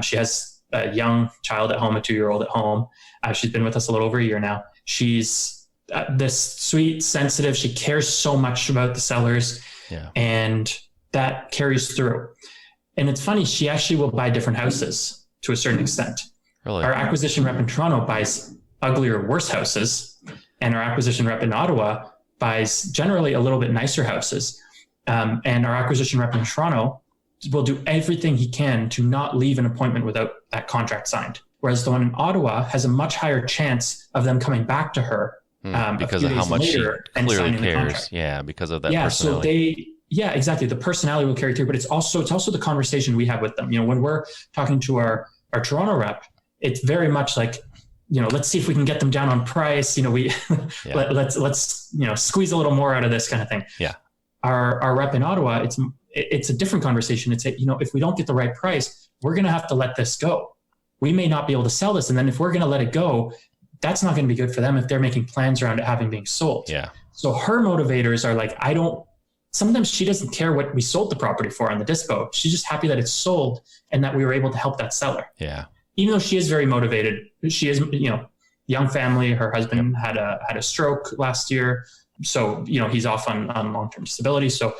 She has a young child at home, a 2-year-old at home. She's been with us a little over a year now. She's this sweet, sensitive. She cares so much about the sellers, and that carries through. And it's funny, she actually will buy different houses to a certain extent. Really? Our acquisition rep in Toronto buys uglier, worse houses, and our acquisition rep in Ottawa buys generally a little bit nicer houses. And our acquisition rep in Toronto will do everything he can to not leave an appointment without that contract signed. Whereas the one in Ottawa has a much higher chance of them coming back to her because of how much she clearly cares. Yeah, because of that personality. So exactly. The personality will carry through, but it's also the conversation we have with them. When we're talking to our Toronto rep, it's very much like, let's see if we can get them down on price. Let's squeeze a little more out of this kind of thing. Yeah. Our rep in Ottawa, it's a different conversation. It's if we don't get the right price, we're going to have to let this go. We may not be able to sell this. And then if we're going to let it go, that's not going to be good for them if they're making plans around it being sold. Yeah. So her motivators are like, sometimes she doesn't care what we sold the property for on the dispo. She's just happy that it's sold and that we were able to help that seller. Yeah. Even though she is very motivated, she is, young family. Her husband had a stroke last year. So, he's off on long-term disability. So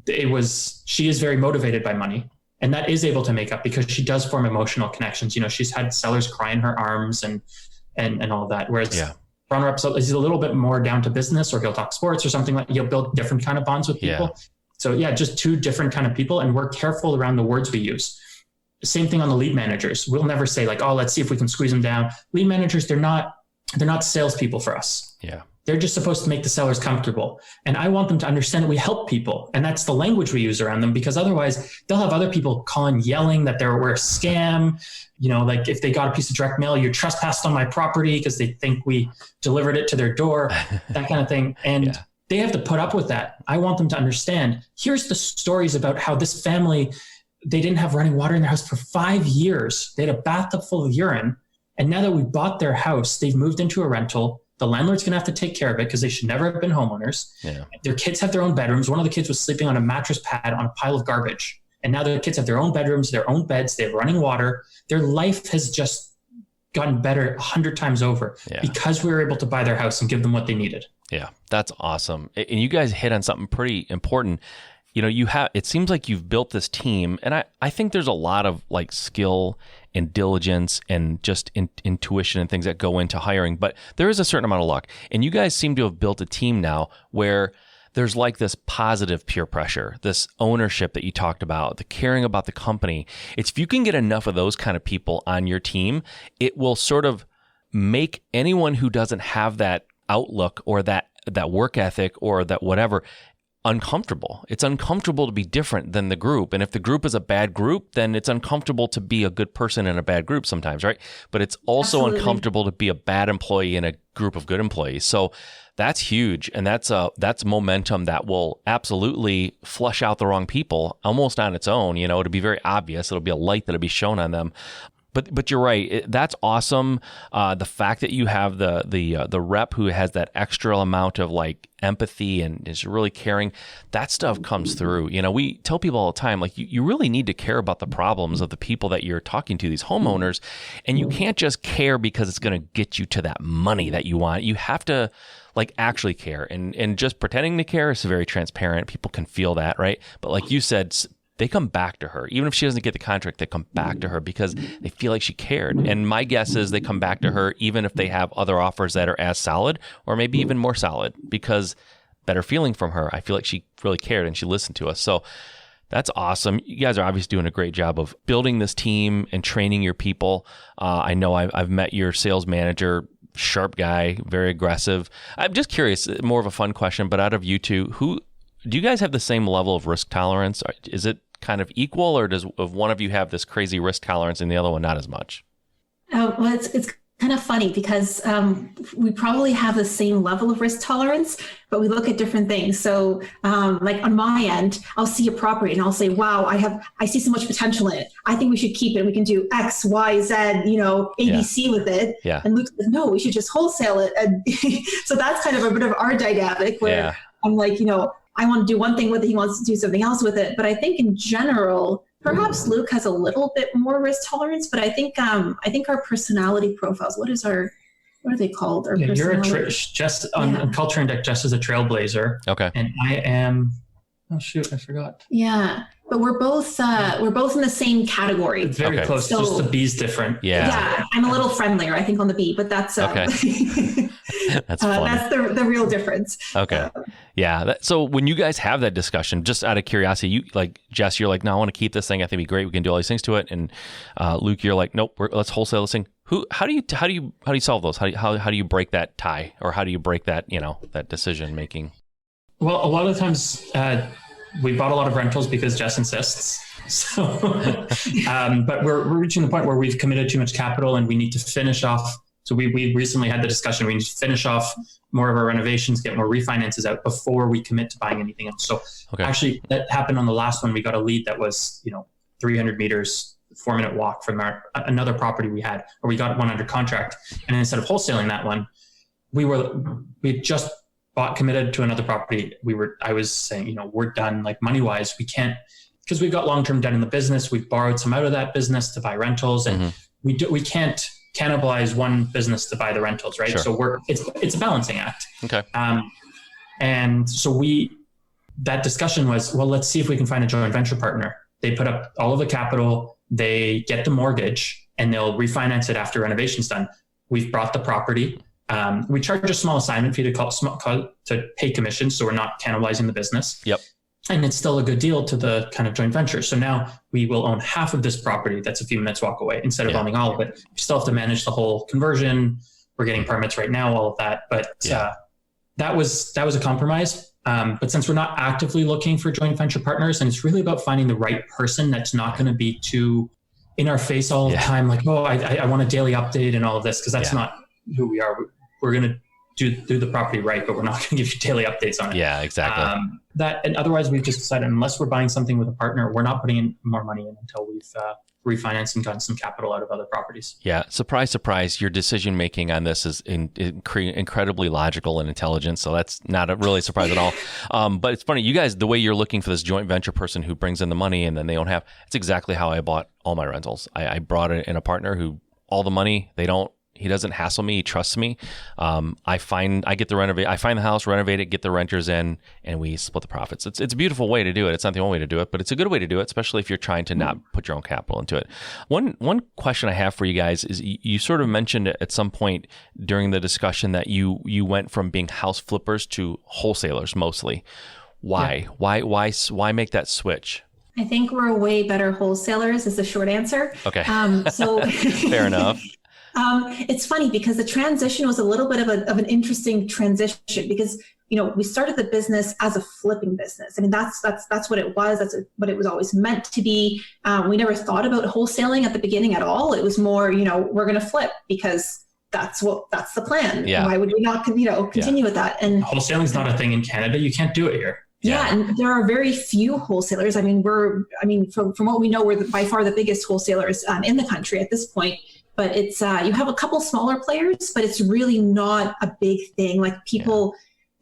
she is very motivated by money, and that is able to make up because she does form emotional connections. She's had sellers cry in her arms and all of that. Whereas Ron Rep is a little bit more down to business, or he'll talk sports or something like. He'll build different kind of bonds with people. Yeah. So just two different kind of people, and we're careful around the words we use. Same thing on the lead managers. We'll never say like, oh, let's see if we can squeeze them down. Lead managers, they're not salespeople for us. Yeah. They're just supposed to make the sellers comfortable. And I want them to understand that we help people. And that's the language we use around them, because otherwise they'll have other people calling, yelling that we're a scam. You know, like if they got a piece of direct mail, you trespassed on my property because they think we delivered it to their door, that kind of thing. And they have to put up with that. I want them to understand, here's the stories about how this family, they didn't have running water in their house for 5 years. They had a bathtub full of urine. And now that we bought their house, they've moved into a rental. The landlord's going to have to take care of it because they should never have been homeowners. Yeah. Their kids have their own bedrooms. One of the kids was sleeping on a mattress pad on a pile of garbage. And now their kids have their own bedrooms, their own beds. They have running water. Their life has just gotten better 100 times over because we were able to buy their house and give them what they needed. Yeah, that's awesome. And you guys hit on something pretty important. You know, it seems like you've built this team, and I think there's a lot of like skill and diligence and just intuition and things that go into hiring, but there is a certain amount of luck. And you guys seem to have built a team now where there's like this positive peer pressure, this ownership that you talked about, the caring about the company. It's if you can get enough of those kind of people on your team, it will sort of make anyone who doesn't have that outlook or that work ethic or that whatever uncomfortable. It's uncomfortable to be different than the group. And if the group is a bad group, then it's uncomfortable to be a good person in a bad group sometimes, right? But it's also uncomfortable to be a bad employee in a group of good employees. So that's huge. And that's momentum that will absolutely flush out the wrong people almost on its own. You know, it'll be very obvious. It'll be a light that'll be shown on them. But you're right. That's awesome. The fact that you have the rep who has that extra amount of like empathy and is really caring, that stuff comes through. You know, we tell people all the time, like you really need to care about the problems of the people that you're talking to, these homeowners, and you can't just care because it's going to get you to that money that you want. You have to like actually care, and just pretending to care is very transparent. People can feel that, right? But like you said, they come back to her. Even if she doesn't get the contract, they come back to her because they feel like she cared. And my guess is they come back to her even if they have other offers that are as solid or maybe even more solid, because better feeling from her. I feel like she really cared and she listened to us. So that's awesome. You guys are obviously doing a great job of building this team and training your people. I know I've met your sales manager, sharp guy, very aggressive. I'm just curious, more of a fun question, but out of you two, do you guys have the same level of risk tolerance? Is it kind of equal, or does one of you have this crazy risk tolerance and the other one not as much? Well, it's kind of funny because we probably have the same level of risk tolerance, but we look at different things. So like on my end, I'll see a property and I'll say, wow, I see so much potential in it. I think we should keep it. We can do X, Y, Z, ABC with it. Yeah. And Luke says, no, we should just wholesale it. And so that's kind of a bit of our dynamic where I'm like, I want to do one thing with it. He wants to do something else with it. But I think in general, perhaps Luke has a little bit more risk tolerance, but I think our personality profiles, what are they called? You're Jess on Culture Index. Jess is a trailblazer. Okay. And I am, oh shoot, I forgot. Yeah. But we're both in the same category. Very close. So, just the B's different. Yeah. I'm a little friendlier, I think, on the B, but that's okay. That's funny. That's the real difference. Okay. So when you guys have that discussion, just out of curiosity, you like Jess, you're like, no, I want to keep this thing. I think it'd be great. We can do all these things to it. And Luke, you're like, nope, let's wholesale this thing. How do you solve those? How do you break that tie, or how do you break that that decision making? Well, a lot of times we bought a lot of rentals because Jess insists. So, but we're reaching the point where we've committed too much capital and we need to finish off. So we recently had the discussion, we need to finish off more of our renovations, get more refinances out before we commit to buying anything else. So actually that happened on the last one. We got a lead that was, 300 meters, 4-minute walk from another property we had, or we got one under contract. And instead of wholesaling that one, we just committed to another property. I was saying, we're done, like money wise, we can't, because we've got long-term debt in the business. We've borrowed some out of that business to buy rentals, and we can't cannibalize one business to buy the rentals, right? Sure. So it's a balancing act. Okay. And so that discussion was, well, let's see if we can find a joint venture partner. They put up all of the capital, they get the mortgage, and they'll refinance it after renovation's done. We've brought the property. We charge a small assignment fee to pay commissions, so we're not cannibalizing the business. Yep. And it's still a good deal to the kind of joint venture. So now we will own half of this property that's a few minutes walk away instead of owning all of it. We still have to manage the whole conversion. We're getting permits right now, all of that. But that was a compromise. But since we're not actively looking for joint venture partners, and it's really about finding the right person that's not going to be too in our face all the time, like, oh, I want a daily update and all of this, because that's not who we are. We're going to do the property right, but we're not going to give you daily updates on it. Yeah, exactly. And otherwise, we've just decided, unless we're buying something with a partner, we're not putting in more money in until we've refinanced and gotten some capital out of other properties. Yeah. Surprise, surprise. Your decision making on this is incredibly logical and intelligent. So that's not a really surprise at all. But it's funny, you guys, the way you're looking for this joint venture person who brings in the money and then they don't have, it's exactly how I bought all my rentals. I brought in a partner who all the money, he doesn't hassle me. He trusts me. I find the house, renovate it, get the renters in, and we split the profits. It's a beautiful way to do it. It's not the only way to do it, but it's a good way to do it, especially if you're trying to not put your own capital into it. One question I have for you guys is you sort of mentioned at some point during the discussion that you went from being house flippers to wholesalers mostly. Why? Yeah. Why make that switch? I think we're way better wholesalers is the short answer. Okay. So fair enough. It's funny because the transition was a little bit of an interesting transition because, we started the business as a flipping business. I mean, that's what it was. That's what it was always meant to be. We never thought about wholesaling at the beginning at all. It was more, we're going to flip because that's the plan. Yeah. Why would we not, continue with that? And wholesaling is not a thing in Canada. You can't do it here. Yeah, and there are very few wholesalers. I mean, from what we know, we're by far the biggest wholesalers in the country at this point. But it's you have a couple smaller players, but it's really not a big thing. Like the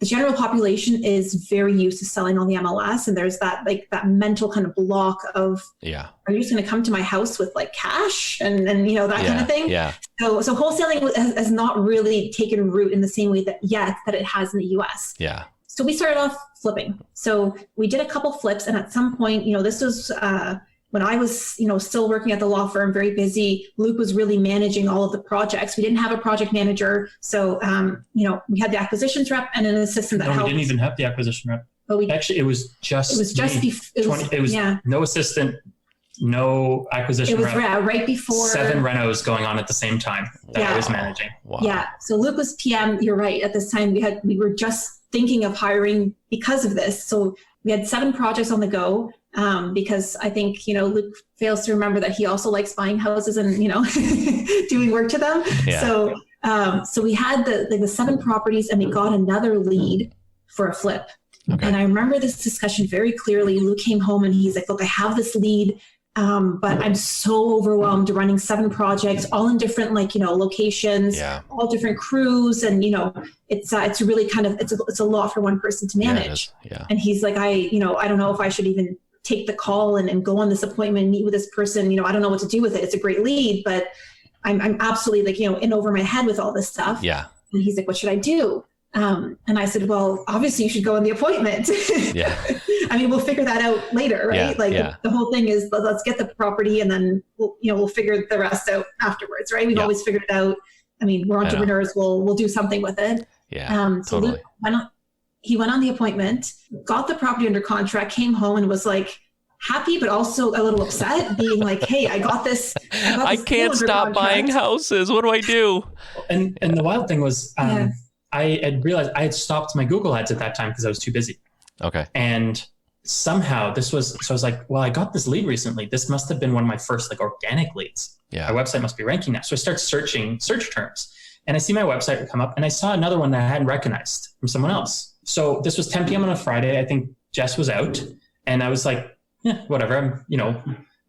general population is very used to selling on the MLS, and there's that mental kind of block of, are you just going to come to my house with like cash and that kind of thing? Yeah. So wholesaling has not really taken root in the same way that it has in the US. Yeah. So we started off flipping. So we did a couple flips, and at some point, this was when I was, still working at the law firm, very busy. Luc was really managing all of the projects. We didn't have a project manager, so we had the acquisitions rep and an assistant that helped. We didn't even have the acquisition rep. But it was just no assistant, no acquisition rep. It was right before 7 renos going on at the same time that I was managing. Wow. Yeah. So Luc was PM. You're right. At this time, we were just thinking of hiring because of this. So we had 7 projects on the go. Because I think, Luc fails to remember that he also likes buying houses and, doing work to them. Yeah. So we had the 7 properties and we got another lead for a flip. Okay. And I remember this discussion very clearly. Luc came home and he's like, look, I have this lead, but I'm so overwhelmed running 7 projects, all in different, locations, all different crews. And, it's really kind of, it's a lot for one person to manage. Yeah. And he's like, I don't know if I should even take the call and go on this appointment, meet with this person. I don't know what to do with it. It's a great lead, but I'm absolutely in over my head with all this stuff. Yeah. And he's like, what should I do? And I said, well, obviously you should go on the appointment. Yeah. I mean, we'll figure that out later, right? The whole thing is let's get the property and then we'll figure the rest out afterwards, right? We've always figured it out. I mean, we're entrepreneurs. We'll do something with it. Yeah. So totally. He went on the appointment, got the property under contract, came home and was like happy, but also a little upset, being like, hey, I got this I can't stop buying houses. What do I do? And the wild thing was, I had realized I had stopped my Google ads at that time because I was too busy. Okay. And somehow so I was like, well, I got this lead recently. This must have been one of my first organic leads. Yeah. My website must be ranking now. So I start searching search terms and I see my website come up and I saw another one that I hadn't recognized from someone else. So this was 10 p.m. on a Friday. I think Jess was out and I was like, whatever.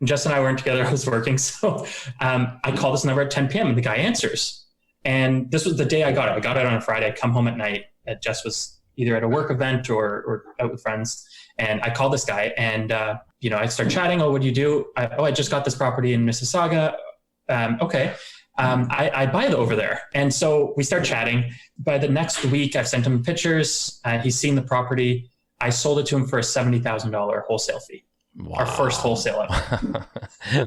Jess and I weren't together. I was working. So I call this number at 10 p.m. and the guy answers. And this was the day I got it. I got it on a Friday. I come home at night. Jess was either at a work event or out with friends. And I call this guy and, I start chatting. Oh, what do you do? I just got this property in Mississauga. Okay. I buy it over there. And so we start chatting. By the next week, I've sent him pictures. He's seen the property. I sold it to him for a $70,000 wholesale fee. Wow. Our first wholesale ever.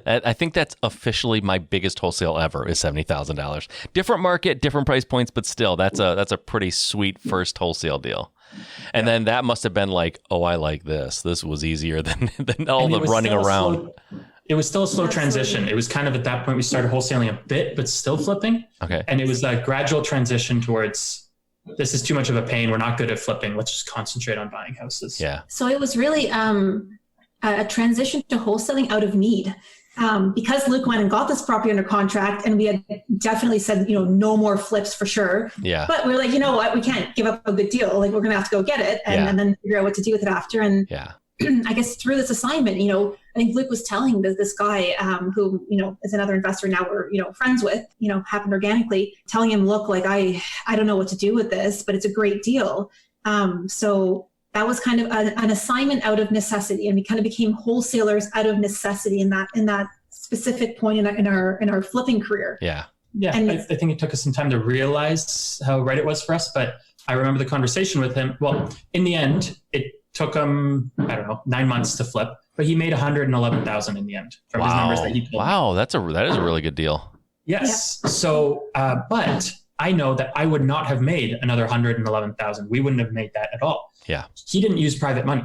I think that's officially my biggest wholesale ever is $70,000. Different market, different price points, but still, that's a pretty sweet first wholesale deal. And then that must have been like, oh, I like this. This was easier than all the running around. It was still a slow transition. It was kind of at that point we started wholesaling a bit, but still flipping. Okay. And it was a gradual transition towards this is too much of a pain. We're not good at flipping. Let's just concentrate on buying houses. Yeah. So it was really a transition to wholesaling out of need. Because Luc went and got this property under contract, and we had definitely said, no more flips for sure. Yeah. But we're like, you know what? We can't give up a good deal. Like, we're going to have to go get it and then figure out what to do with it after. And I guess through this assignment, I think Luc was telling this guy who, is another investor now we're, friends with, happened organically, telling him, look, like, I don't know what to do with this, but it's a great deal. So that was kind of an assignment out of necessity, and we kind of became wholesalers out of necessity in that specific point in our flipping career. Yeah. Yeah. And I think it took us some time to realize how right it was for us, but I remember the conversation with him. Well, in the end, it took him, 9 months to flip, but he made $111,000 in the end from his numbers that he told me. Wow. That is a really good deal. Yes. Yeah. So, but I know that I would not have made another $111,000. We wouldn't have made that at all. Yeah. He didn't use private money.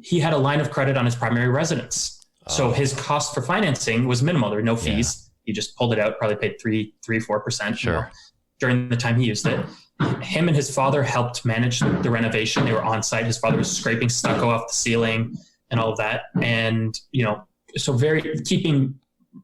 He had a line of credit on his primary residence. So his cost for financing was minimal. There were no fees. He just pulled it out, probably paid 3-4% during the time he used it. Him and his father helped manage the renovation. They were on site. His father was scraping stucco off the ceiling and all of that. And, so keeping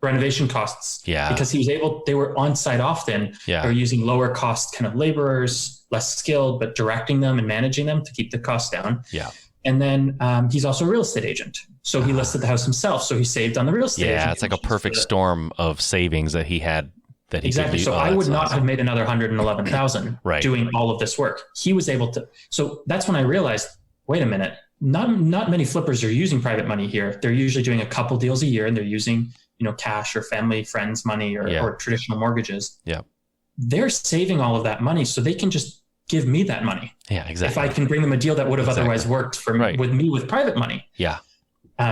renovation costs. Yeah. Because they were on site often. Yeah. They were using lower cost kind of laborers, less skilled, but directing them and managing them to keep the costs down. Yeah. And then he's also a real estate agent. So he listed the house himself. So he saved on the real estate agent. Yeah, it's like a perfect storm of savings that he had that he exactly. could do. So I would not have made another $111,000 doing all of this work. He was able to. So that's when I realized, wait a minute, not many flippers are using private money here. They're usually doing a couple deals a year, and they're using cash or family, friends money or traditional mortures. Yeah. They're saving all of that money so they can just give me that money. Yeah, exactly. If I can bring them a deal that would have otherwise worked with me with private money. Yeah.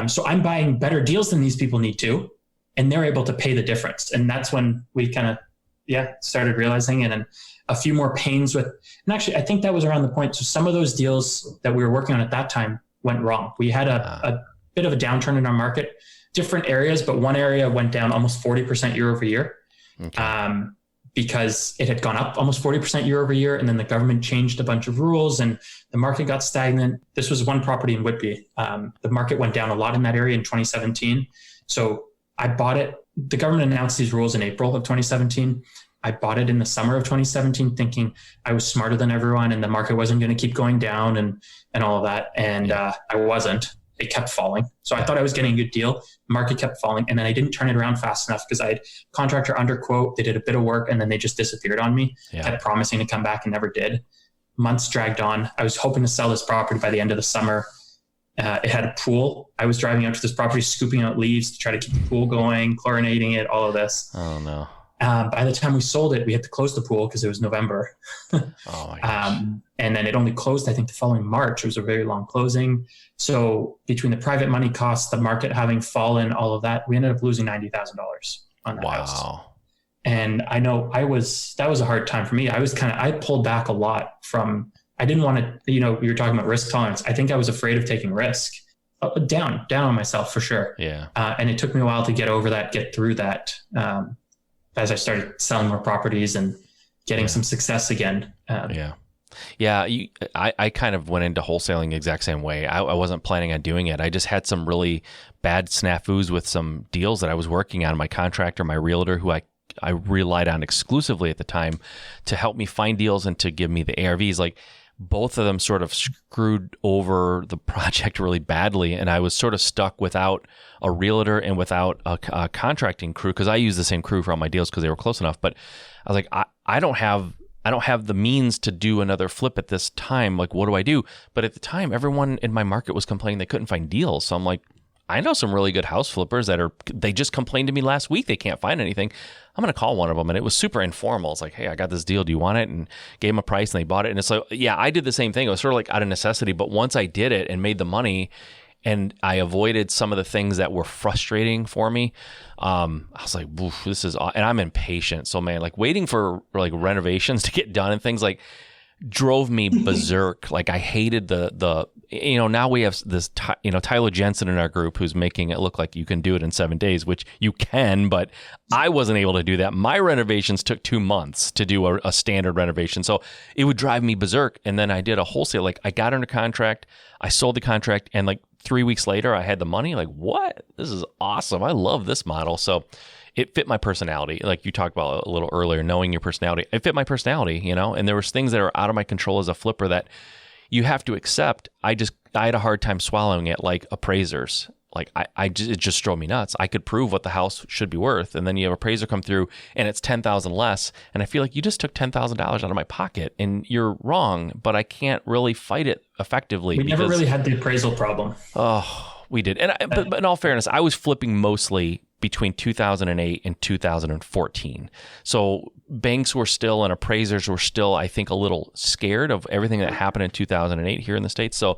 So I'm buying better deals than these people need to, and they're able to pay the difference. And that's when we kind of, started realizing, and then a few more pains with, and actually I think that was around the point. So some of those deals that we were working on at that time went wrong. We had a bit of a downturn in our market, different areas, but one area went down almost 40% year over year. Okay. Because it had gone up almost 40% year over year. And then the government changed a bunch of rules and the market got stagnant. This was one property in Whitby. The market went down a lot in that area in 2017. So I bought it. The government announced these rules in April of 2017. I bought it in the summer of 2017, thinking I was smarter than everyone and the market wasn't going to keep going down and all of that. And I wasn't. It kept falling. So I thought I was getting a good deal. Market kept falling. And then I didn't turn it around fast enough because I had contractor under quote. They did a bit of work and then they just disappeared on me. Kept promising to come back and never did. Months dragged on. I was hoping to sell this property by the end of the summer. It had a pool. I was driving out to this property, scooping out leaves to try to keep the pool going, chlorinating it, all of this. Oh no. By the time we sold it, we had to close the pool because it was November. Oh my gosh. And then it only closed, I think, the following March. It was a very long closing. So between the private money costs, the market having fallen, all of that, we ended up losing $90,000 on that house. And I know that was a hard time for me. I pulled back a lot from, I didn't want to, you were talking about risk tolerance. I think I was afraid of taking risk. Down on myself for sure. Yeah. And it took me a while to get over that, get through that. As I started selling more properties and getting some success again. I kind of went into wholesaling the exact same way. I wasn't planning on doing it. I just had some really bad snafus with some deals that I was working on. My contractor, my realtor, who I relied on exclusively at the time to help me find deals and to give me the ARVs. Like both of them sort of screwed over the project really badly. And I was sort of stuck without a realtor and without a contracting crew, because I used the same crew for all my deals because they were close enough. But I was like, I don't have the means to do another flip at this time. Like, what do I do? But at the time, everyone in my market was complaining they couldn't find deals. So I'm like, I know some really good house flippers they just complained to me last week they can't find anything. I'm going to call one of them. And it was super informal. It's like, hey, I got this deal. Do you want it? And gave them a price and they bought it. And it's like, yeah, I did the same thing. It was sort of like out of necessity. But once I did it and made the money and I avoided some of the things that were frustrating for me, I was like, this is, and I'm impatient. So man, like waiting for like renovations to get done and things like drove me berserk. Like I hated the now we have this, Tyler Jensen in our group who's making it look like you can do it in 7 days, which you can, but I wasn't able to do that. My renovations took 2 months to do a standard renovation. So it would drive me berserk. And then I did a wholesale, like I got under contract, I sold the contract, and like 3 weeks later I had the money. Like, what? This is awesome. I love this model. So it fit my personality. Like you talked about a little earlier, knowing your personality. It fit my personality, and there was things that are out of my control as a flipper that you have to accept. I had a hard time swallowing it, like appraisers. Like it just drove me nuts. I could prove what the house should be worth, and then you have an appraiser come through and it's $10,000 less, and I feel like you just took $10,000 out of my pocket, and you're wrong, but I can't really fight it effectively. We never really had the appraisal problem. Oh, we did. But in all fairness, I was flipping mostly between 2008 and 2014. So banks were still and appraisers were still, I think, a little scared of everything that happened in 2008 here in the States. So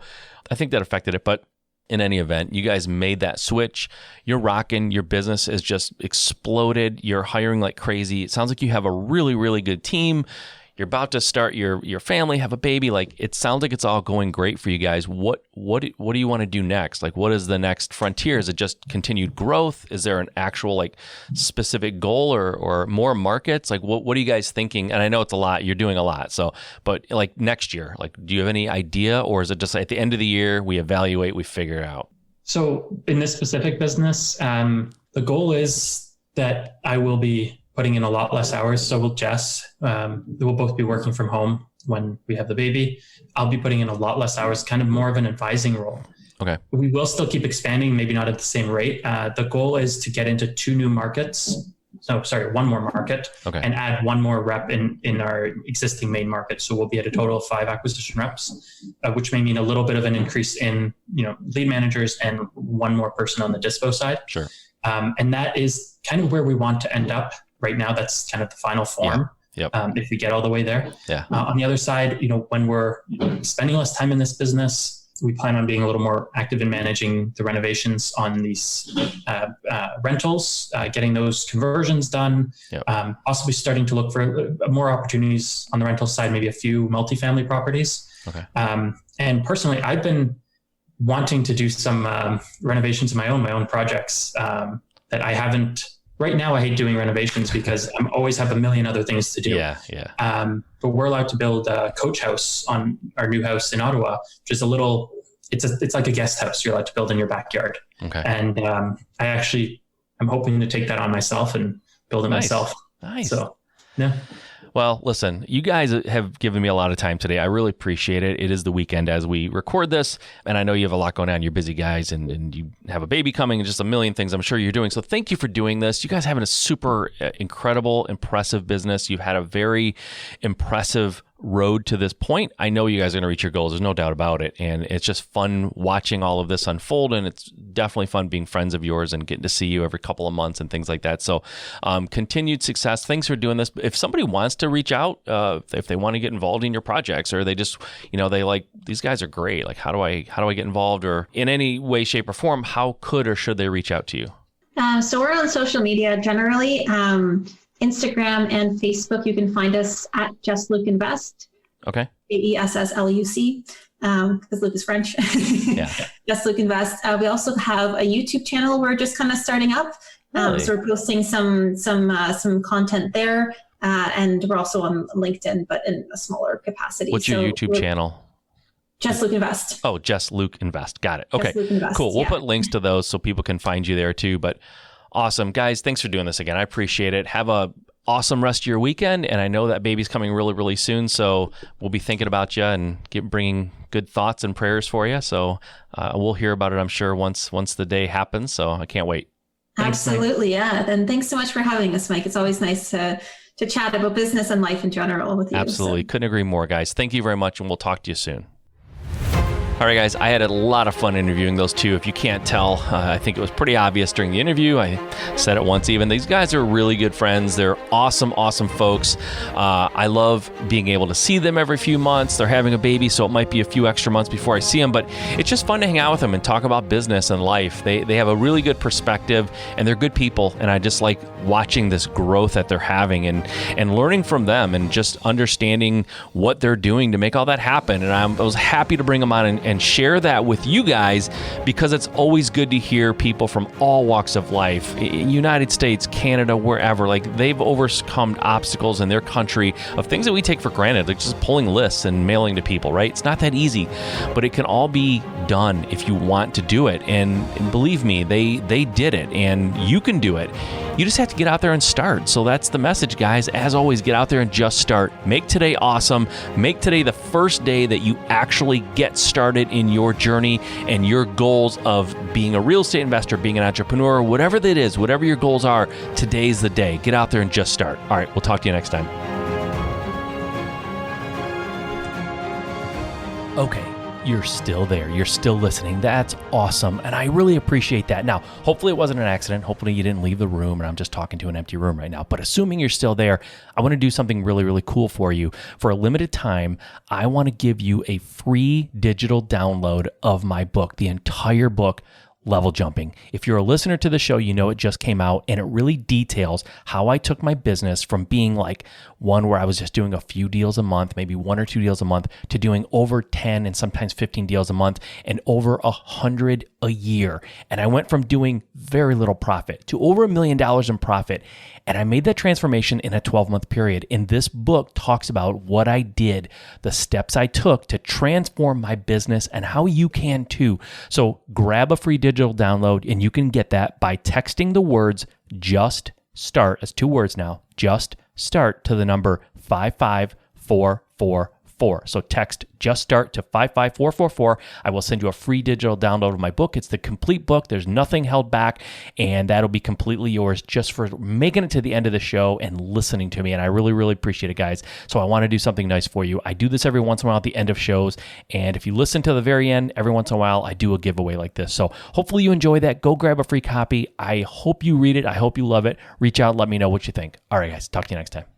I think that affected it. But in any event, you guys made that switch. You're rocking. Your business has just exploded. You're hiring like crazy. It sounds like you have a really, really good team. You're about to start your family, have a baby. Like, it sounds like it's all going great for you guys. What do you want to do next? Like, what is the next frontier? Is it just continued growth? Is there an actual like specific goal or more markets? Like, what are you guys thinking? And I know it's a lot. You're doing a lot. So, but like next year, like, do you have any idea, or is it just at the end of the year we evaluate, we figure it out? So in this specific business, the goal is that I will be putting in a lot less hours. So will Jess. We'll both be working from home when we have the baby. I'll be putting in a lot less hours, kind of more of an advising role. Okay. We will still keep expanding, maybe not at the same rate. The goal is to get into 2 new markets. One more market, okay, and add 1 more rep in our existing main market. So we'll be at a total of 5 acquisition reps, which may mean a little bit of an increase in, lead managers and 1 more person on the dispo side. Sure. And that is kind of where we want to end up. Right now, that's kind of the final form. Yeah. Yep. If we get all the way there. Yeah. On the other side, when we're spending less time in this business, we plan on being a little more active in managing the renovations on these rentals, getting those conversions done. Yep. Possibly starting to look for more opportunities on the rental side, maybe a few multifamily properties. Okay. And personally, I've been wanting to do some renovations of my own projects that I haven't. Right now, I hate doing renovations because I always have a million other things to do. Yeah. But we're allowed to build a coach house on our new house in Ottawa, which is it's like a guest house you're allowed to build in your backyard. Okay. And I'm hoping to take that on myself and build it myself. Nice. So, yeah. Well, listen, you guys have given me a lot of time today. I really appreciate it. It is the weekend as we record this, and I know you have a lot going on. You're busy guys, and you have a baby coming and just a million things I'm sure you're doing. So thank you for doing this. You guys have a super incredible, impressive business. You've had a very impressive road to this point. I know you guys are going to reach your goals. There's no doubt about it. And it's just fun watching all of this unfold. And it's definitely fun being friends of yours and getting to see you every couple of months and things like that. So continued success. Thanks for doing this. If somebody wants to reach out, if they want to get involved in your projects, or they just, they like, these guys are great. Like, how do I get involved, or in any way, shape, or form, how could or should they reach out to you? So we're on social media generally. Instagram and Facebook, you can find us at Jess Luc Invest. Okay. AESSLUC, because Luc is French. Yeah. Jess Luc Invest. We also have a YouTube channel we're just kind of starting up. Really? So we're posting some content there, and we're also on LinkedIn, but in a smaller capacity. What's your YouTube channel? Jess Luc Invest. Oh, Jess Luc Invest. Got it. Okay. Invest, cool. We'll put links to those so people can find you there too. But awesome. Guys, thanks for doing this again. I appreciate it. Have a awesome rest of your weekend. And I know that baby's coming really, really soon. So we'll be thinking about you and bringing good thoughts and prayers for you. So we'll hear about it, I'm sure, once the day happens. So I can't wait. Absolutely. Yeah. And thanks so much for having us, Mike. It's always nice to chat about business and life in general with you. Absolutely. So. Couldn't agree more, guys. Thank you very much. And we'll talk to you soon. All right, guys, I had a lot of fun interviewing those two. If you can't tell, I think it was pretty obvious during the interview. I said it once even. These guys are really good friends. They're awesome, awesome folks. I love being able to see them every few months. They're having a baby, so it might be a few extra months before I see them, but it's just fun to hang out with them and talk about business and life. They have a really good perspective, and they're good people, and I just like watching this growth that they're having and learning from them and just understanding what they're doing to make all that happen. And I was happy to bring them on and share that with you guys, because it's always good to hear people from all walks of life, United States, Canada, wherever, like they've overcome obstacles in their country of things that we take for granted, like just pulling lists and mailing to people, right? It's not that easy, but it can all be done if you want to do it. And believe me, they did it, and you can do it. You just have to get out there and start. So that's the message, guys. As always, get out there and just start. Make today awesome. Make today the first day that you actually get started in your journey and your goals of being a real estate investor, being an entrepreneur, whatever that is, whatever your goals are, today's the day. Get out there and just start. All right, we'll talk to you next time. Okay. You're still there. You're still listening. That's awesome. And I really appreciate that. Now, hopefully it wasn't an accident. Hopefully you didn't leave the room and I'm just talking to an empty room right now. But assuming you're still there, I want to do something really, really cool for you. For a limited time, I want to give you a free digital download of my book, the entire book, Level Jumping. If you're a listener to the show, you know it just came out, and it really details how I took my business from being like one where I was just doing a few deals a month, maybe 1 or 2 deals a month, to doing over 10 and sometimes 15 deals a month and over 100 a year. And I went from doing very little profit to over $1 million in profit. And I made that transformation in a 12-month period. And this book talks about what I did, the steps I took to transform my business, and how you can too. So grab a free digital download, and you can get that by texting the words "just start" as 2 words now, "just start" to the number 55444. So text "just start" to 55444. I will send you a free digital download of my book. It's the complete book. There's nothing held back, and that'll be completely yours just for making it to the end of the show and listening to me. And I really, really appreciate it, guys. So I want to do something nice for you. I do this every once in a while at the end of shows. And if you listen to the very end, every once in a while, I do a giveaway like this. So hopefully you enjoy that. Go grab a free copy. I hope you read it. I hope you love it. Reach out. Let me know what you think. All right, guys. Talk to you next time.